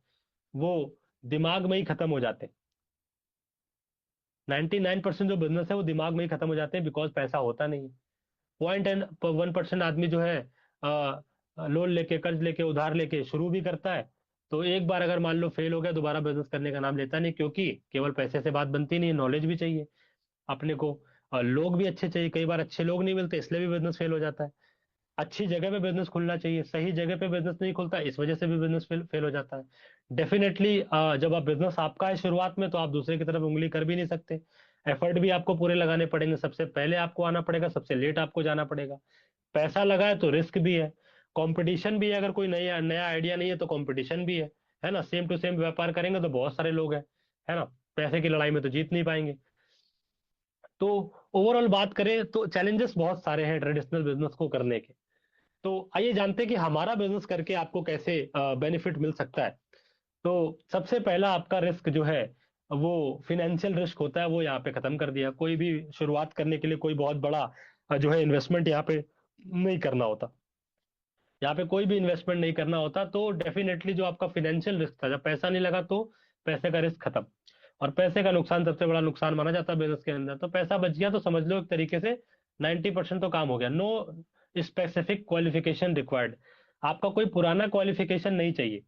वो दिमाग में ही खत्म हो जाते हैं। 99% जो बिजनेस है वो दिमाग में ही खत्म हो जाते हैं, बिकॉज पैसा होता नहीं है। 0.1% आदमी जो है लोन लेके, कर्ज लेके, उधार लेके शुरू भी करता है, तो एक बार अगर मान लो फेल हो गया, दोबारा बिजनेस करने का नाम लेता नहीं, क्योंकि केवल पैसे से बात बनती नहीं, नॉलेज भी चाहिए अपने को। लोग भी अच्छे चाहिए, कई बार अच्छे लोग नहीं मिलते, इसलिए भी बिजनेस फेल हो जाता है। अच्छी जगह पे बिजनेस खुलना चाहिए, सही जगह पे बिजनेस नहीं खुलता, इस वजह से भी बिजनेस फेल हो जाता है। डेफिनेटली जब आप बिजनेस आपका है शुरुआत में, तो आप दूसरे की तरफ उंगली कर भी नहीं सकते। एफर्ट भी आपको पूरे लगाने पड़ेंगे, सबसे पहले आपको आना पड़ेगा, सबसे लेट आपको जाना पड़ेगा। पैसा लगा है तो रिस्क भी है। कंपटीशन भी है, अगर कोई नया नया आइडिया नहीं है तो कंपटीशन भी है ना। सेम टू सेम व्यापार करेंगे तो बहुत सारे लोग हैं, है ना। पैसे की लड़ाई में तो जीत नहीं पाएंगे। तो ओवरऑल बात करें तो चैलेंजेस बहुत सारे हैं ट्रेडिशनल बिजनेस को करने के। तो आइए जानते हैं कि हमारा बिजनेस करके आपको कैसे बेनिफिट मिल सकता है। तो सबसे पहला आपका रिस्क जो है वो फिनेंशियल रिस्क होता है, वो यहाँ पे खत्म कर दिया। कोई भी शुरुआत करने के लिए कोई बहुत बड़ा जो है इन्वेस्टमेंट यहाँ पे नहीं करना होता। यहाँ पे कोई भी इन्वेस्टमेंट नहीं करना होता, तो डेफिनेटली जो आपका फिनेंशियल रिस्क था, जब पैसा नहीं लगा तो पैसे का रिस्क खत्म। और पैसे का नुकसान सबसे बड़ा नुकसान माना जाता है बिजनेस के अंदर। तो पैसा बच गया तो समझ लो एक तरीके से 90% तो काम हो गया। No specific qualification required. आपका कोई पुराना क्वालिफिकेशन नहीं चाहिए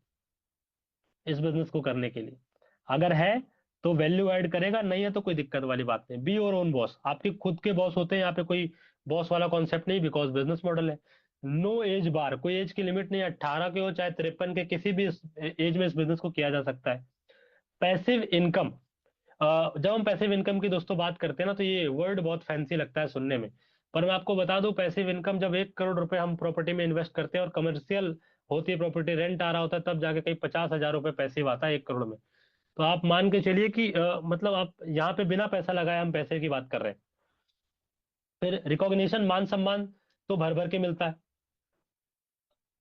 इस बिजनेस को करने के लिए। अगर है तो वैल्यू ऐड करेगा, नहीं है तो कोई दिक्कत वाली बात नहीं। बी योर ओन बॉस, आपके खुद के बॉस होते हैं यहाँ पे, कोई बॉस वाला कॉन्सेप्ट नहीं, बिकॉज बिजनेस मॉडल है। नो एज बार, कोई एज की लिमिट नहीं है। 18 के हो चाहे 53 के, किसी भी एज में इस बिजनेस को किया जा सकता है। Passive income. जब हम पैसिव इनकम की दोस्तों बात करते हैं ना, तो ये वर्ड बहुत फैंसी लगता है सुनने में। पर मैं आपको बता दूं, पैसिव इनकम जब 1 करोड़ रुपए हम प्रॉपर्टी में इन्वेस्ट करते हैं और कमर्शियल होती है प्रॉपर्टी, रेंट आ रहा होता है, तब जाके कहीं 50,000 रुपए पैसिव आता है 1 करोड़ में। तो आप मान के चलिए कि मतलब आप यहाँ पे बिना पैसा लगाए हम पैसे की बात कर रहे हैं। फिर रिकॉग्निशन, मान सम्मान तो भर भर के मिलता है।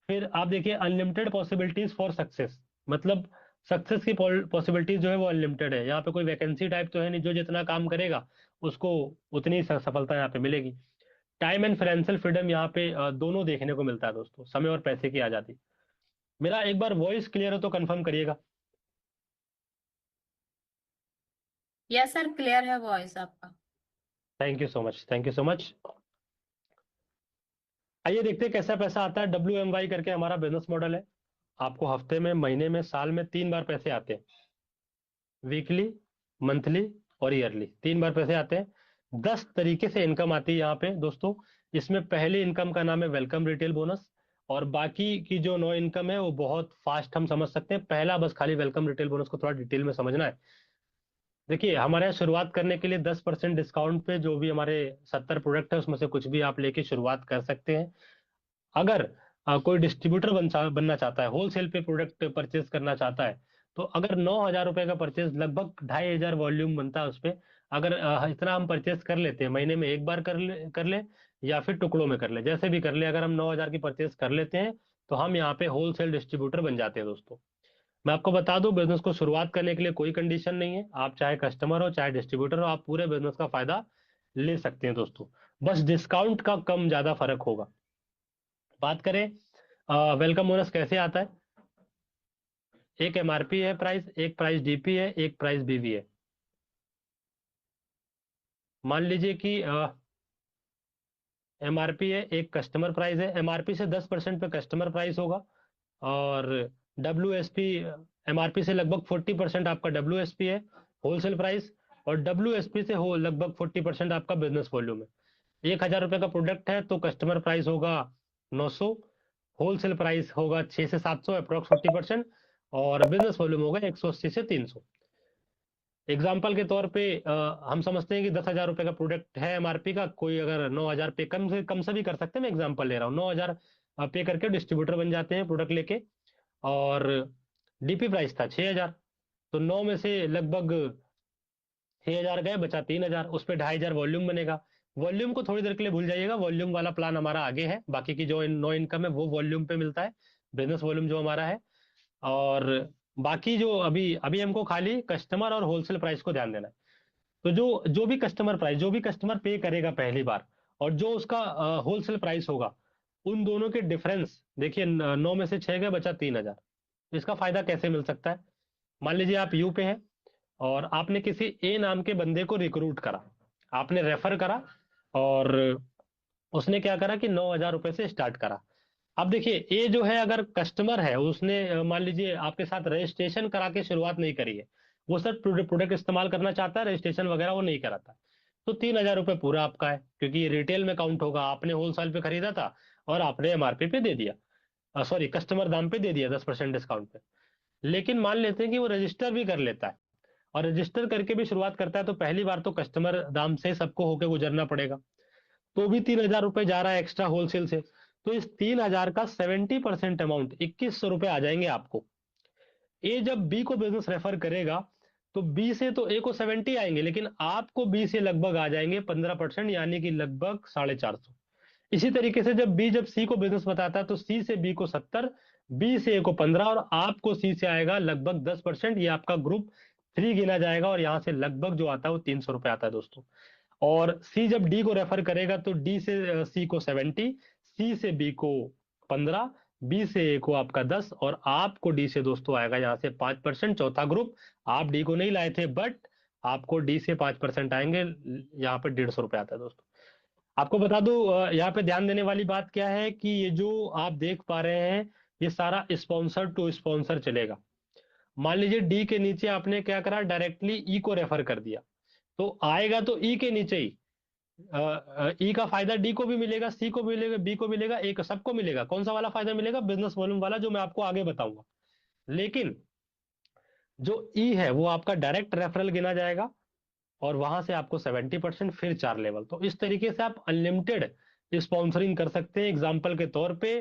फिर आप देखिए अनलिमिटेड पॉसिबिलिटीज फॉर सक्सेस, मतलब सक्सेस की पॉसिबिलिटीज जो है वो अनलिमिटेड है। यहाँ पे कोई वैकेंसी टाइप तो है नहीं, जो जितना काम करेगा उसको उतनी सफलता यहाँ पे मिलेगी। टाइम एंड फाइनेंशियल फ्रीडम यहाँ पे दोनों देखने को मिलता है दोस्तों, समय और पैसे की आजादी। मेरा एक बार वॉइस क्लियर हो तो कंफर्म करिएगा। यस सर, क्लियर है वॉइस आपका। Thank you so much, thank you so much. आइए देखते हैं कैसा पैसा आता है। WMY करके हमारा बिजनेस मॉडल है। आपको हफ्ते में, महीने में, साल में 3 बार पैसे आते हैं। वीकली, मंथली और ईयरली, 3 बार पैसे आते हैं। 10 तरीके से इनकम आती है यहाँ पे दोस्तों। इसमें पहली इनकम का नाम है वेलकम रिटेल बोनस। और बाकी की जो 9 इनकम है वो बहुत फास्ट हम समझ सकते हैं। पहला बस खाली वेलकम रिटेल बोनस को थोड़ा डिटेल में समझना है। देखिए हमारे यहाँ शुरुआत करने के लिए 10% डिस्काउंट पे जो भी हमारे 70 प्रोडक्ट है उसमें से कुछ भी आप लेके शुरुआत कर सकते हैं। अगर कोई डिस्ट्रीब्यूटर बनना चाहता है, होलसेल पे प्रोडक्ट परचेज करना चाहता है, तो अगर 9,000 रुपए का परचेज, लगभग 2,500 वॉल्यूम बनता है उस पे। अगर इतना हम परचेज कर लेते हैं, महीने में एक बार कर ले या फिर टुकड़ों में कर ले, जैसे भी कर ले, अगर हम 9,000 की परचेज कर लेते हैं तो हम यहाँ पे होलसेल डिस्ट्रीब्यूटर बन जाते हैं दोस्तों। मैं आपको बता दूं, बिजनेस को शुरुआत करने के लिए कोई कंडीशन नहीं है। आप चाहे कस्टमर हो चाहे डिस्ट्रीब्यूटर हो, आप पूरे बिजनेस का फायदा ले सकते हैं दोस्तों। बस डिस्काउंट का कम ज्यादा फर्क होगा। बात करें वेलकम बोनस कैसे आता है। एक MRP है प्राइस, एक प्राइस DP है, एक प्राइस BV है। मान लीजिए कि MRP है, एक कस्टमर प्राइस है। MRP से 10% पे कस्टमर प्राइस होगा। और WSP, MRP से लगभग 40% आपका WSP है, होलसेल प्राइस। और WSP से हो लगभग 40% आपका बिजनेस वॉल्यूम है। 1,000 रुपए का प्रोडक्ट है तो कस्टमर प्राइस होगा 900, होलसेल प्राइस होगा 600 से 700, अप्रोक्स 40%। और बिजनेस वॉल्यूम होगा 180 से 300। एग्जाम्पल के तौर पे हम समझते हैं कि 10,000 रुपए का प्रोडक्ट है MRP का, कोई अगर 9,000 पे कम से भी कर सकते हैं। मैं एग्जाम्पल ले रहा हूँ, 9,000 पे करके डिस्ट्रीब्यूटर बन जाते हैं प्रोडक्ट लेके। और DP प्राइस था 6,000, तो 9 में से लगभग 6,000 गए, बचा 3,000, उस पर 2,500 वॉल्यूम बनेगा। वॉल्यूम को थोड़ी देर के लिए भूल जाइएगा, वॉल्यूम वाला प्लान हमारा आगे है। बाकी की जो नो इनकम है वो वॉल्यूम पे मिलता है, बिजनेस वॉल्यूम जो हमारा है। और बाकी जो अभी अभी हमको खाली कस्टमर और होलसेल प्राइस को ध्यान देना है। तो जो जो भी कस्टमर प्राइस, जो भी कस्टमर पे करेगा पहली बार, और जो उसका होलसेल प्राइस होगा, उन दोनों के डिफरेंस देखिए, 9 में से 6 गए, बचा 3,000। इसका फायदा कैसे मिल सकता है। मान लीजिए आप यू पे हैं और आपने किसी ए नाम के बंदे को रिक्रूट करा, आपने रेफर करा। और उसने क्या करा कि 9,000 रुपए से स्टार्ट करा। अब देखिए ए जो है, अगर कस्टमर है, उसने मान लीजिए आपके साथ रजिस्ट्रेशन करा के शुरुआत नहीं करी है, वो सर प्रोडक्ट इस्तेमाल करना चाहता है, रजिस्ट्रेशन वगैरह वो नहीं कराता, तो 3,000 रुपये पूरा आपका है, क्योंकि ये रिटेल में काउंट होगा। आपने होलसेल पे खरीदा था और आपने MRP पे दे दिया, सॉरी कस्टमर दाम पे दे दिया 10% डिस्काउंट पे। लेकिन मान लेते हैं कि वो रजिस्टर भी कर लेता है, और रजिस्टर करके भी शुरुआत करता है, तो पहली बार तो कस्टमर दाम से सबको होके गुजरना पड़ेगा, तो भी 3,000 रुपये जा रहा है एक्स्ट्रा होलसेल से। तो इस 3,000 का 70% अमाउंट 2,100 रुपए आ जाएंगे आपको। ए जब बी को बिजनेस रेफर करेगा तो बी से तो ए को 70 आएंगे, लेकिन आपको बी से लगभग आ जाएंगे 15%, यानी कि लगभग 450। इसी तरीके से जब सी को बिजनेस बताता है तो सी से बी को 70, बी से ए को 15 और आपको सी से आएगा लगभग 10%। ये आपका ग्रुप 3 गिना जाएगा और यहाँ से लगभग जो आता है वो 300 रुपए आता है दोस्तों। और सी जब डी को रेफर करेगा तो डी से सी को 70, सी से बी को 15, बी से ए को आपका 10 और आपको डी से दोस्तों आएगा यहाँ से 5%। चौथा ग्रुप, आप डी को नहीं लाए थे बट आपको डी से 5% आएंगे, यहाँ पे 150 रुपए आता है दोस्तों। आपको बता दूं यहाँ पे ध्यान देने वाली बात क्या है कि ये जो आप देख पा रहे हैं ये सारा स्पॉन्सर टू स्पॉन्सर चलेगा। मान लीजिए डी के नीचे आपने क्या करा, डायरेक्टली ई को रेफर कर दिया, तो आएगा तो ई के नीचे ही। ई का फायदा डी को भी मिलेगा, सी को भी मिलेगा, बी को मिलेगा, ए को, सबको मिलेगा। कौन सा वाला फायदा मिलेगा? बिजनेस वॉल्यूम वाला, जो मैं आपको आगे बताऊंगा। लेकिन जो ई है वो आपका डायरेक्ट रेफरल गिना जाएगा और वहां से आपको 70%, फिर 4 लेवल। तो इस तरीके से आप अनलिमिटेड स्पॉन्सरिंग कर सकते हैं। एग्जाम्पल के तौर पे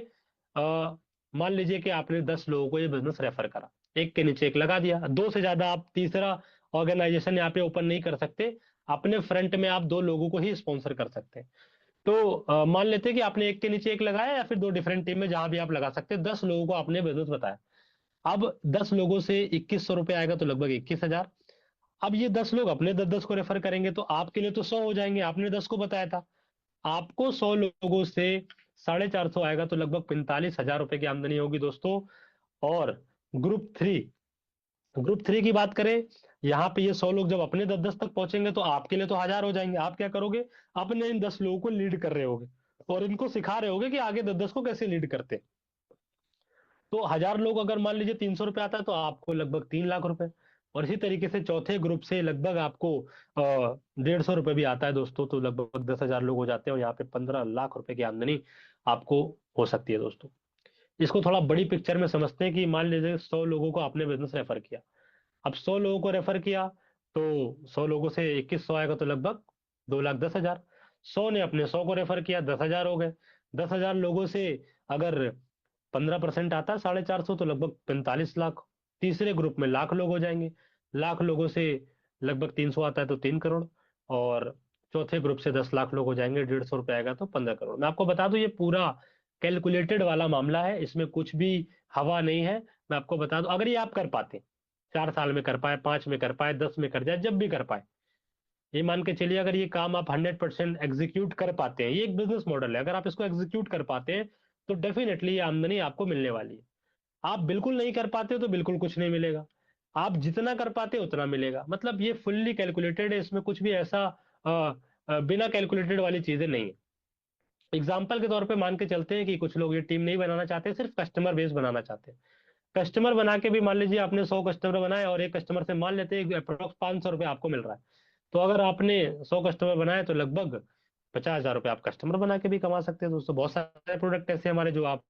मान लीजिए कि आपने 10 लोगों को ये बिजनेस रेफर करा, एक के नीचे एक लगा दिया, दो से ज्यादा आप तीसरा ऑर्गेनाइजेशन यहाँ पे ओपन नहीं कर सकते। अपने फ्रंट में आप 2 लोगों को ही स्पॉन्सर कर सकते हैं। तो मान लेते हैं कि आपने एक के नीचे एक लगाया या फिर 2 डिफरेंट टीम में जहां भी आप लगा सकते हैं। 10 लोगों को आपने बिजनेस बताया। अब 10 लोगों से 2,100 रुपए आएगा तो लगभग 21,000। अब ये 10 लोग अपने 10-10 को रेफर करेंगे तो आपके लिए तो 100 हो जाएंगे, आपने 10 को बताया था। आपको 100 लोगों से 450 आएगा तो लगभग 45,000 रुपए की आमदनी होगी दोस्तों। और ग्रुप थ्री ग्रुप थ्री की बात करें, यहाँ पे ये 100 लोग जब अपने 10-10 तक पहुंचेंगे तो आपके लिए तो 1,000 हो जाएंगे। आप क्या करोगे? अपने इन 10 लोगों को लीड कर रहे होगे और इनको सिखा रहे होगे कि आगे 10-10 को कैसे लीड करते हैं। तो 1,000 लोग अगर मान लीजिए 300 रुपए आता है तो आपको लगभग 3 लाख रुपए। और इसी तरीके से चौथे ग्रुप से लगभग आपको 150 रुपए भी आता है दोस्तों, तो लगभग 10,000 लोग हो जाते हैं और यहाँ पे 15 लाख रुपए की आमदनी आपको हो सकती है दोस्तों। इसको थोड़ा बड़ी पिक्चर में समझते हैं कि मान लीजिए 100 लोगों को आपने बिजनेस रेफर किया। अब 100 लोगों को रेफर किया तो 100 लोगों से 2,100 आएगा तो लगभग 2,10,000। 100 ने अपने 100 को रेफर किया, 10,000 हो गए। 10,000 लोगों से अगर 15% आता है 450, तो लगभग 45 लाख। तीसरे ग्रुप में लाख लोग हो जाएंगे। लाख लोगों से लगभग 300 आता है तो 3 करोड़। और चौथे ग्रुप से 10 लाख लोग हो जाएंगे, 150 रुपए आएगा तो 15 करोड़। मैं आपको बता दूं ये पूरा कैलकुलेटेड वाला मामला है, इसमें कुछ भी हवा नहीं है। मैं आपको बता दूं, अगर ये आप कर पाते, 4 साल में कर पाए, 5 में कर पाए, 10 में कर जाए, जब भी कर पाए, ये मान के चलिए अगर ये काम आप 100% एग्जीक्यूट कर पाते हैं, ये एक बिजनेस मॉडल है, अगर आप इसको एग्जीक्यूट कर पाते हैं तो डेफिनेटली ये आमदनी आपको मिलने वाली है। आप बिल्कुल नहीं कर पाते हो तो बिल्कुल कुछ नहीं मिलेगा। आप जितना कर पाते हो उतना मिलेगा। मतलब ये फुल्ली कैलकुलेटेड है, इसमें कुछ भी ऐसा अ, बिना कैलकुलेटेड वाली चीजें नहीं है। एग्जाम्पल के तौर पे मान के चलते हैं कि कुछ लोग ये टीम नहीं बनाना चाहते, सिर्फ कस्टमर बेस बनाना चाहते हैं। कस्टमर बना के भी मान लीजिए आपने 100 कस्टमर बनाए और एक कस्टमर से मान लेते हैं अप्रोक्स 500 रुपये आपको मिल रहा है। तो अगर आपने 100 कस्टमर बनाए तो लगभग 50,000 रुपये आप कस्टमर बना के भी कमा सकते हैं दोस्तों। बहुत सारे प्रोडक्ट ऐसे हमारे जो आप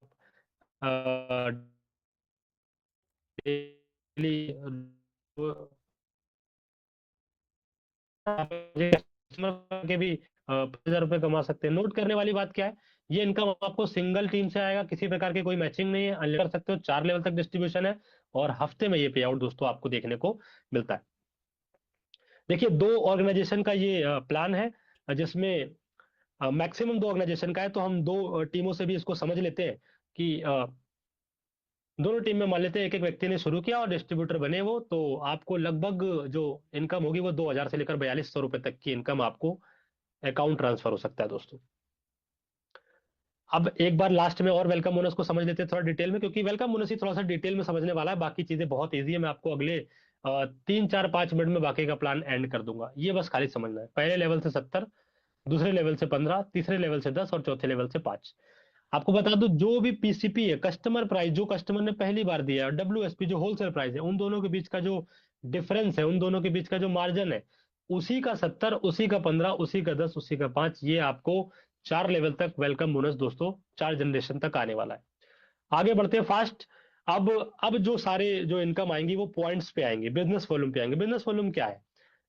डेली कस्टमर के भी 5,000 रुपये कमा सकते हैं। नोट करने वाली बात क्या है, ये इनकम आपको सिंगल टीम से आएगा, किसी प्रकार की कोई मैचिंग नहीं है, अनलिमिटेड कर सकते हो, 4 लेवल तक डिस्ट्रीब्यूशन है और हफ्ते में ये पे आउट दोस्तों आपको देखने को मिलता है। देखिए 2 ऑर्गेनाइजेशन का ये प्लान है, जिसमें मैक्सिमम 2 ऑर्गेनाइजेशन का है। तो हम 2 टीमों से भी इसको समझ लेते हैं कि दोनों टीम में मान लेते हैं एक एक व्यक्ति ने शुरू किया और डिस्ट्रीब्यूटर बने वो, तो आपको लगभग जो इनकम होगी वो 2,000 से लेकर 4,200 रुपए तक की इनकम आपको अकाउंट ट्रांसफर हो सकता है दोस्तों। अब एक बार लास्ट में और वेलकम बोनस को समझ लेते हैं थोड़ा डिटेल में, क्योंकि वेलकम बोनस ही थोड़ा सा डिटेल में समझने वाला है, बाकी चीजें बहुत ईजी है। मैं आपको अगले 3-4-5 मिनट में बाकी का प्लान एंड कर दूंगा। ये बस खाली समझना है। पहले लेवल से 70, दूसरे लेवल से 15, तीसरे लेवल से 10 और चौथे लेवल से 5। आपको बता दूं जो भी पीसीपी है, कस्टमर प्राइस, जो कस्टमर ने पहली बार दिया, और डब्ल्यूएसपी जो होलसेल प्राइस है, उन दोनों के बीच का जो डिफरेंस है, उन दोनों के बीच का जो मार्जिन है, उसी का 70, उसी का 15, उसी का 10, उसी का 5, ये आपको 4 लेवल तक वेलकम बोनस दोस्तों 4 जनरेशन तक आने वाला है। आगे बढ़ते हैं फास्ट। अब जो सारे जो इनकम आएंगी वो पॉइंट्स पे आएंगे, बिजनेस वॉल्यूम पे आएंगे। बिजनेस वॉल्यूम क्या है?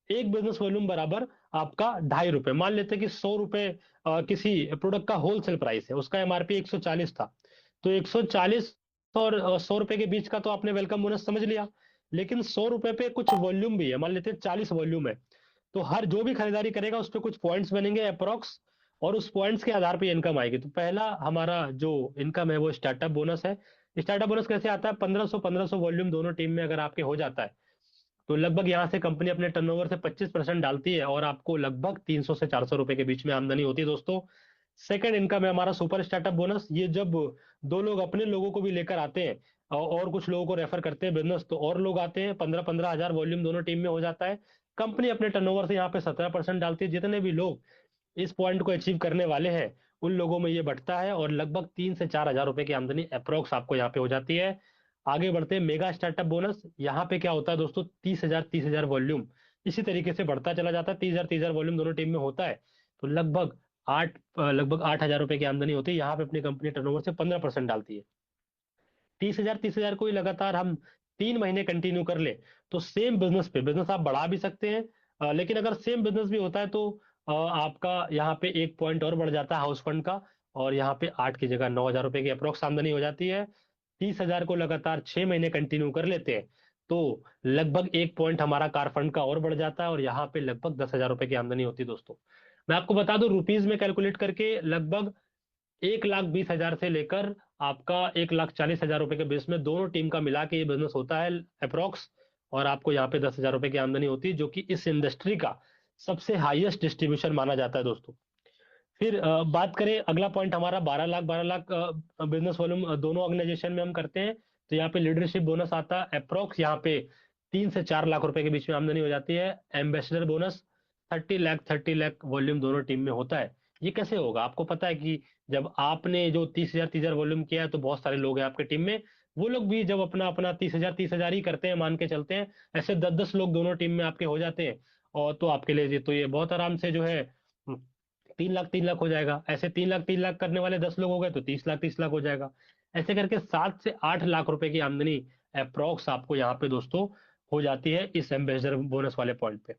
एक बिजनेस वॉल्यूम बराबर आपका ₹2.50। मान लेते हैं कि ₹100 किसी प्रोडक्ट का होलसेल प्राइस है, उसका एमआरपी 140 था, तो 140 और ₹100 के बीच का तो आपने वेलकम बोनस समझ लिया। लेकिन ₹100 पे कुछ वॉल्यूम भी है, मान लेते हैं 40 वॉल्यूम है, तो हर जो भी खरीदारी करेगा उस पे कुछ पॉइंट्स बनेंगे अप्रोक्स, और उस पॉइंट्स के आधार पे इनकम आएगी। तो पहला हमारा जो इनकम है वो स्टार्टअप बोनस है। स्टार्टअप बोनस कैसे आता है? 1500 वॉल्यूम दोनों टीम में अगर आपके हो जाता है, तो लगभग यहाँ से कंपनी अपने टर्नओवर से 25% डालती है और आपको लगभग 300 से ₹400 के बीच में आमदनी होती है दोस्तों। सेकंड इनकम है हमारा सुपर स्टार्टअप बोनस। ये जब दो लोग अपने लोगों को भी लेकर आते हैं और कुछ लोगों को रेफर करते हैं बिजनेस, तो और लोग आते हैं, 15-15 हजार वॉल्यूम दोनों टीम में हो जाता है। कंपनी अपने टर्नओवर से यहाँ पे 17% डालती है। जितने भी लोग इस पॉइंट को अचीव करने वाले हैं उन लोगों में ये बढ़ता है और लगभग 3 से 4 हजार रुपए की आमदनी अप्रोक्स आपको यहाँ पे हो जाती है। आगे बढ़ते हैं मेगा स्टार्टअप बोनस। यहाँ पे क्या होता है दोस्तों? 30 हजार वॉल्यूम इसी तरीके से बढ़ता चला जाता है। 30 हजार वॉल्यूम दोनों टीम में होता है, तो लगभग 8 हजार रुपए की आमदनी होती है। यहाँ पे अपनी कंपनी टर्नओवर से 15% डालती है। 30 हजार को ही लगातार हम 3 महीने कंटिन्यू कर ले, तो सेम बिजनेस पे बिजनेस आप बढ़ा भी सकते हैं। लेकिन अगर सेम बिजनेस भी होता है तो आपका यहाँ पे एक पॉइंट और बढ़ जाता है हाउस फंड का, और यहाँ पे 8 की जगह 9 हजार रुपए की अप्रोक्स आमदनी हो जाती है। 30 हजार को लगातार 6 महीने कंटिन्यू कर लेते हैं, तो लगभग एक पॉइंट हमारा कार फंड का और बढ़ जाता है, और यहाँ पे लगभग 10 हजार रुपए की आमदनी होती है दोस्तों। मैं आपको बता दूं, रुपीज में कैलकुलेट करके लगभग 1,20,000 से लेकर आपका 1,40,000 रुपए के बेस में दोनों टीम का मिला के ये बिजनेस होता है अप्रोक्स। और आपको यहाँ पे 10 हजार रुपए की आमदनी होती है, जो कि इस इंडस्ट्री का सबसे हाईएस्ट डिस्ट्रीब्यूशन माना जाता है दोस्तों। फिर बात करें, अगला पॉइंट हमारा 12 लाख बिजनेस वॉल्यूम दोनों ऑर्गेनाइजेशन में हम करते हैं, तो यहाँ पे लीडरशिप बोनस आता है अप्रोक्स। यहाँ पे 3 से 4 लाख रुपए के बीच में आमदनी हो जाती है। एम्बेसडर बोनस 30 लाख वॉल्यूम दोनों टीम में होता है। ये कैसे होगा? आपको पता है कि जब आपने जो 30 हजार वॉल्यूम किया है, तो बहुत सारे लोग हैं आपके टीम में, वो लोग भी जब अपना अपना 30 हजार ही करते हैं, मान के चलते हैं, ऐसे 10-10 लोग दोनों टीम में आपके हो जाते हैं, और तो आपके लिए तो ये बहुत आराम से जो है 3 लाख हो जाएगा। ऐसे 3 लाख करने वाले 10 लोग हो गए तो 30 लाख हो जाएगा। ऐसे करके 7 से 8 लाख रुपए की आमदनी अप्रोक्स आपको यहाँ पे दोस्तों हो जाती है इस एम्बेसडर बोनस वाले पॉइंट पे।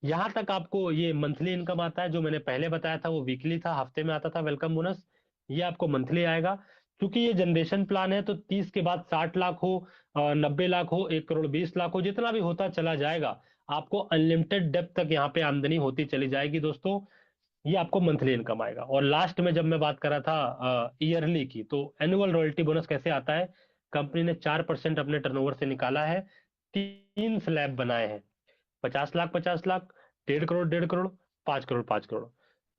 यहाँ तक आपको ये मंथली इनकम आता है। जो मैंने पहले बताया था वो वीकली था, हफ्ते में आता था वेलकम बोनस। ये आपको मंथली आएगा। क्योंकि ये जनरेशन प्लान है, तो 30 के बाद 60 लाख हो, 90 लाख हो, 1,20,00,000 हो, जितना भी होता चला जाएगा, आपको अनलिमिटेड डेप्थ तक यहाँ पे आमदनी होती चली जाएगी दोस्तों। ये आपको मंथली इनकम आएगा। और लास्ट में जब मैं बात कर रहा था ईयरली की, तो एनुअल रॉयल्टी बोनस कैसे आता है? कंपनी ने 4% अपने टर्नओवर से निकाला है, 3 स्लैब बनाए हैं, 50 लाख 50 लाख, 1.5 करोड़ 1.5 करोड़, 5 करोड़ 5 करोड़।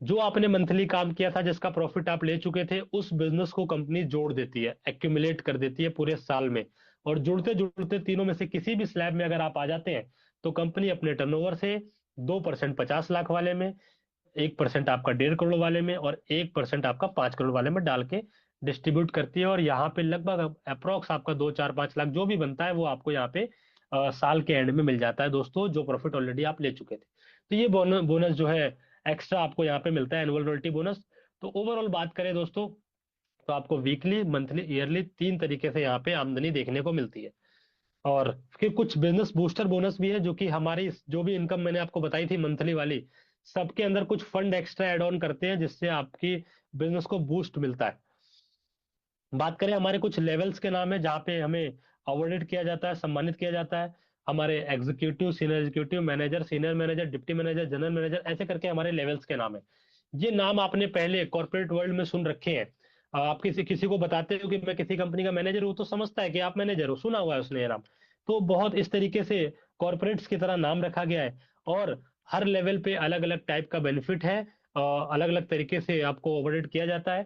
जो आपने मंथली काम किया था, जिसका प्रॉफिट आप ले चुके थे, उस बिजनेस को कंपनी जोड़ देती है, एक्यूमुलेट कर देती है पूरे साल में। और जुड़ते जुड़ते तीनों में से किसी भी स्लैब में अगर आप आ जाते हैं, तो कंपनी अपने टर्नओवर से 2% 50 लाख वाले में, 1% आपका 1.5 करोड़ वाले में, और 1% आपका 5 करोड़ वाले में डाल के डिस्ट्रीब्यूट करती है। और यहाँ पे लगभग अप्रोक्स आपका 2 4 5 लाख जो भी बनता है वो आपको यहाँ पे साल के एंड में मिल जाता है दोस्तों, जो प्रॉफिट ऑलरेडी आप ले चुके थे। तो ये बोनस जो है एक्स्ट्रा आपको यहाँ पे मिलता है, एनुअल रॉयल्टी बोनस। तो ओवरऑल बात करें दोस्तों, तो आपको वीकली, मंथली, ईयरली 3 तरीके से यहाँ पे आमदनी देखने को मिलती है। और फिर कुछ बिजनेस बूस्टर बोनस भी है, जो कि हमारी जो भी इनकम मैंने आपको बताई थी मंथली वाली, सबके अंदर कुछ फंड एक्स्ट्रा ऐड ऑन करते हैं, जिससे आपकी बिजनेस को बूस्ट मिलता है। बात करें, हमारे कुछ लेवल्स के नाम है जहाँ पे हमें अवॉर्डेड किया जाता है, सम्मानित किया जाता है। हमारे executive, senior executive, manager, senior manager, deputy manager, general manager, ऐसे करके हमारे लेवल्स के नाम है। ये नाम आपने पहले कॉर्पोरेट वर्ल्ड में सुन रखे हैं। आप किसी किसी को बताते हो कि मैं किसी कंपनी का मैनेजर हूँ, तो समझता है कि आप मैनेजर हो, सुना हुआ है उसने ये नाम। तो बहुत इस तरीके से कॉर्पोरेट्स की तरह नाम रखा गया है। और हर लेवल पे अलग अलग टाइप का बेनिफिट है, अलग अलग तरीके से आपको अवॉर्डेड किया जाता है।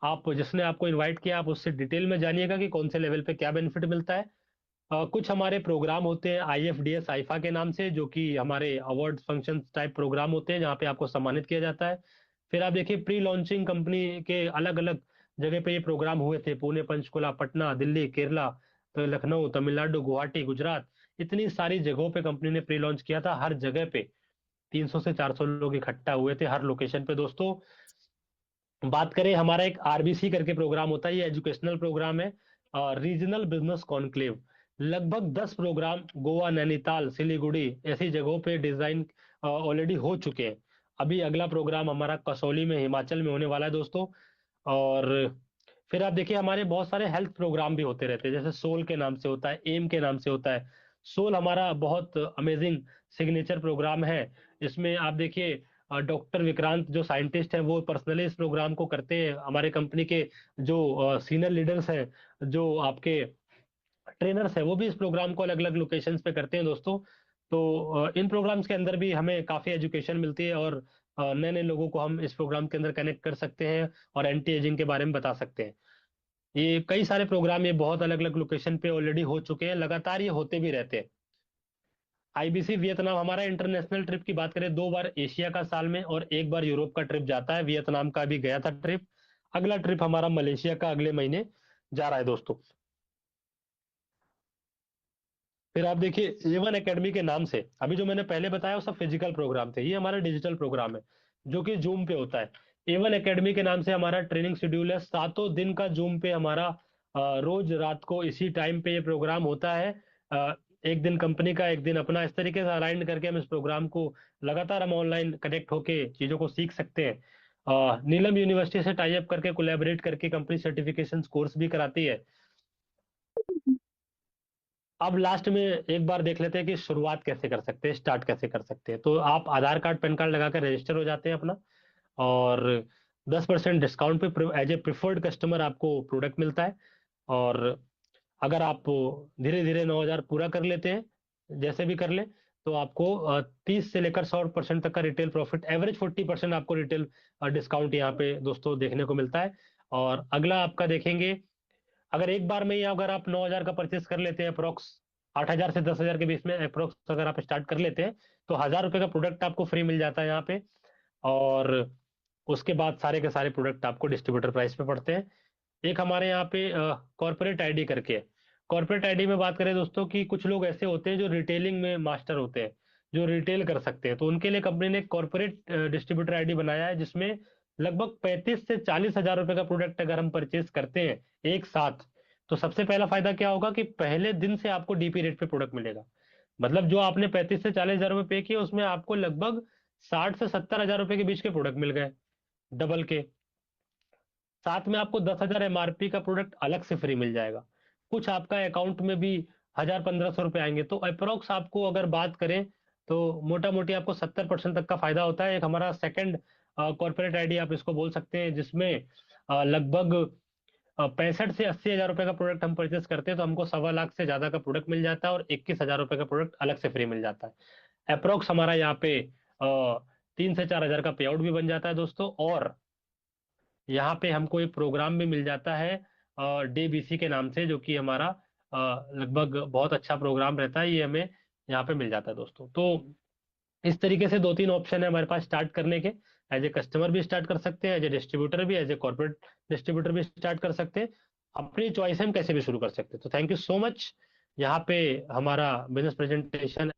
आप, जिसने आपको इनवाइट किया, आप उससे डिटेल में जानिएगा कि कौन से लेवल पे क्या बेनिफिट मिलता है। कुछ हमारे प्रोग्राम होते हैं IFDS आईफा के नाम से, जो कि हमारे अवार्ड फंक्शन टाइप प्रोग्राम होते हैं, जहाँ पे आपको सम्मानित किया जाता है। फिर आप देखिए, प्री लॉन्चिंग कंपनी के अलग अलग जगह पे ये प्रोग्राम हुए थे, पुणे, पंचकुला, पटना, दिल्ली, केरला, तो लखनऊ, तमिलनाडु, गुवाहाटी, गुजरात, इतनी सारी जगहों पे कंपनी ने प्री लॉन्च किया था। हर जगह पे 300 से 400 लोग इकट्ठा हुए थे हर लोकेशन पे दोस्तों। बात करें, हमारा एक RBC करके प्रोग्राम होता है, ये एजुकेशनल प्रोग्राम है, रीजनल बिजनेस कॉन्क्लेव। लगभग 10 प्रोग्राम गोवा, नैनीताल, सिलीगुड़ी ऐसी जगहों पे डिजाइन ऑलरेडी हो चुके हैं। अभी अगला प्रोग्राम हमारा कसौली में, हिमाचल में होने वाला है दोस्तों। और फिर आप देखिए हमारे बहुत सारे हेल्थ प्रोग्राम भी होते रहते हैं, जैसे सोल के नाम से होता है, एम के नाम से होता है। सोल हमारा बहुत अमेजिंग सिग्नेचर प्रोग्राम है। इसमें आप देखिए डॉक्टर विक्रांत जो साइंटिस्ट हैं वो पर्सनली इस प्रोग्राम को करते हैं। हमारे कंपनी के जो सीनियर लीडर्स हैं, जो आपके ट्रेनर्स हैं, वो भी इस प्रोग्राम को अलग अलग लोकेशंस पे करते हैं दोस्तों। तो इन प्रोग्राम्स के अंदर भी हमें काफ़ी एजुकेशन मिलती है, और नए नए लोगों को हम इस प्रोग्राम के अंदर कनेक्ट कर सकते हैं और एंटी एजिंग के बारे में बता सकते हैं। ये कई सारे प्रोग्राम ये बहुत अलग अलग लोकेशन पे ऑलरेडी हो चुके हैं, लगातार ये होते भी रहते हैं। आईबीसी वियतनाम हमारा इंटरनेशनल ट्रिप की बात करें, 2 बार एशिया का साल में और 1 बार यूरोप का ट्रिप जाता है। वियतनाम का भी गया था ट्रिप। अगला ट्रिप हमारा मलेशिया का अगले महीने जा रहा है दोस्तों। फिर आप देखिए A1 एकेडमी के नाम से, अभी जो मैंने पहले बताया वो सब फिजिकल प्रोग्राम थे, ये हमारा डिजिटल प्रोग्राम है जो कि जूम पे होता है। A1 एकेडमी के नाम से हमारा ट्रेनिंग शेड्यूल है, 7 दिन का जूम पे हमारा रोज रात को इसी टाइम पे ये प्रोग्राम होता है। अ, एक दिन कंपनी का, एक दिन अपना, इस तरीके से अलाइन करके हम इस प्रोग्राम को लगातार हम ऑनलाइन कनेक्ट होके चीज़ों को सीख सकते हैं। नीलम यूनिवर्सिटी से टाई अप करके, कोलैबोरेट करके कंपनी सर्टिफिकेशन कोर्स भी कराती है। अब लास्ट में एक बार देख लेते हैं कि शुरुआत कैसे कर सकते हैं, स्टार्ट कैसे कर सकते हैं। तो आप आधार कार्ड पैन कार्ड लगा कर रजिस्टर हो जाते हैं अपना, और 10% डिस्काउंट पे एज ए प्रिफर्ड कस्टमर आपको प्रोडक्ट मिलता है। और अगर आप धीरे धीरे 9,000 पूरा कर लेते हैं, जैसे भी कर ले, तो आपको 30 से लेकर 100% तक का रिटेल प्रॉफिट, एवरेज 40% आपको रिटेल डिस्काउंट यहाँ पे दोस्तों देखने को मिलता है। और अगला आपका देखेंगे, अगर एक बार में ही अगर आप 9,000 का परचेस कर लेते हैं अप्रोक्स, 8,000 से 10,000 के बीच में अप्रोक्स अगर आप स्टार्ट कर लेते हैं, तो 1,000 रुपये का प्रोडक्ट आपको फ्री मिल जाता है यहाँ पे। और उसके बाद सारे के सारे प्रोडक्ट आपको डिस्ट्रीब्यूटर प्राइस पे पड़ते हैं। एक हमारे यहाँ पे कॉर्पोरेट आईडी करके है। कॉर्पोरेट आईडी में बात करें दोस्तों, कि कुछ लोग ऐसे होते हैं जो रिटेलिंग में मास्टर होते हैं, जो रिटेल कर सकते हैं, तो उनके लिए कंपनी ने कॉर्पोरेट डिस्ट्रीब्यूटर आईडी बनाया है, जिसमें लगभग 35 से 40 हजार रुपए का प्रोडक्ट अगर हम परचेज करते हैं एक साथ, तो सबसे पहला फायदा क्या होगा कि पहले दिन से आपको डीपी रेट पे प्रोडक्ट मिलेगा। मतलब जो आपने 35 से 40 हजार रुपए पे किए, उसमें आपको लगभग 60 से 70 हजार रुपए के बीच के प्रोडक्ट मिल गए, डबल के। साथ में आपको 10,000 एमआरपी का प्रोडक्ट अलग से फ्री मिल जाएगा। कुछ आपका अकाउंट में भी 1,000-1,500 रुपए आएंगे, तो अप्रोक्स आपको अगर बात करें तो मोटा मोटी आपको 70% तक का फायदा होता है। एक हमारा सेकंड कॉर्पोरेट आईडी आप इसको बोल सकते हैं, जिसमें लगभग 65 से 80 हजार रुपए का प्रोडक्ट हम परचेस करते हैं, तो हमको 1.25 लाख से ज्यादा का प्रोडक्ट मिल जाता है, और 21 हजार रुपए का प्रोडक्ट अलग से फ्री मिल जाता है। अप्रोक्स हमारा यहाँ पे 3 से 4 हजार का पे आउट भी बन जाता है दोस्तों। और यहाँ पे हमको एक प्रोग्राम भी मिल जाता है डे बीसी के नाम से, जो कि हमारा लगभग बहुत अच्छा प्रोग्राम रहता है, ये हमें यहाँ पे मिल जाता है दोस्तों। तो इस तरीके से 2-3 ऑप्शन है हमारे पास स्टार्ट करने के। एज ए कस्टमर भी स्टार्ट कर सकते हैं, एज ए डिस्ट्रीब्यूटर भी, एज ए कॉर्पोरेट डिस्ट्रीब्यूटर भी स्टार्ट कर सकते हैं। अपनी चॉइस हम कैसे भी शुरू कर सकते हैं। तो थैंक यू सो मच। यहाँ पे हमारा बिजनेस प्रेजेंटेशन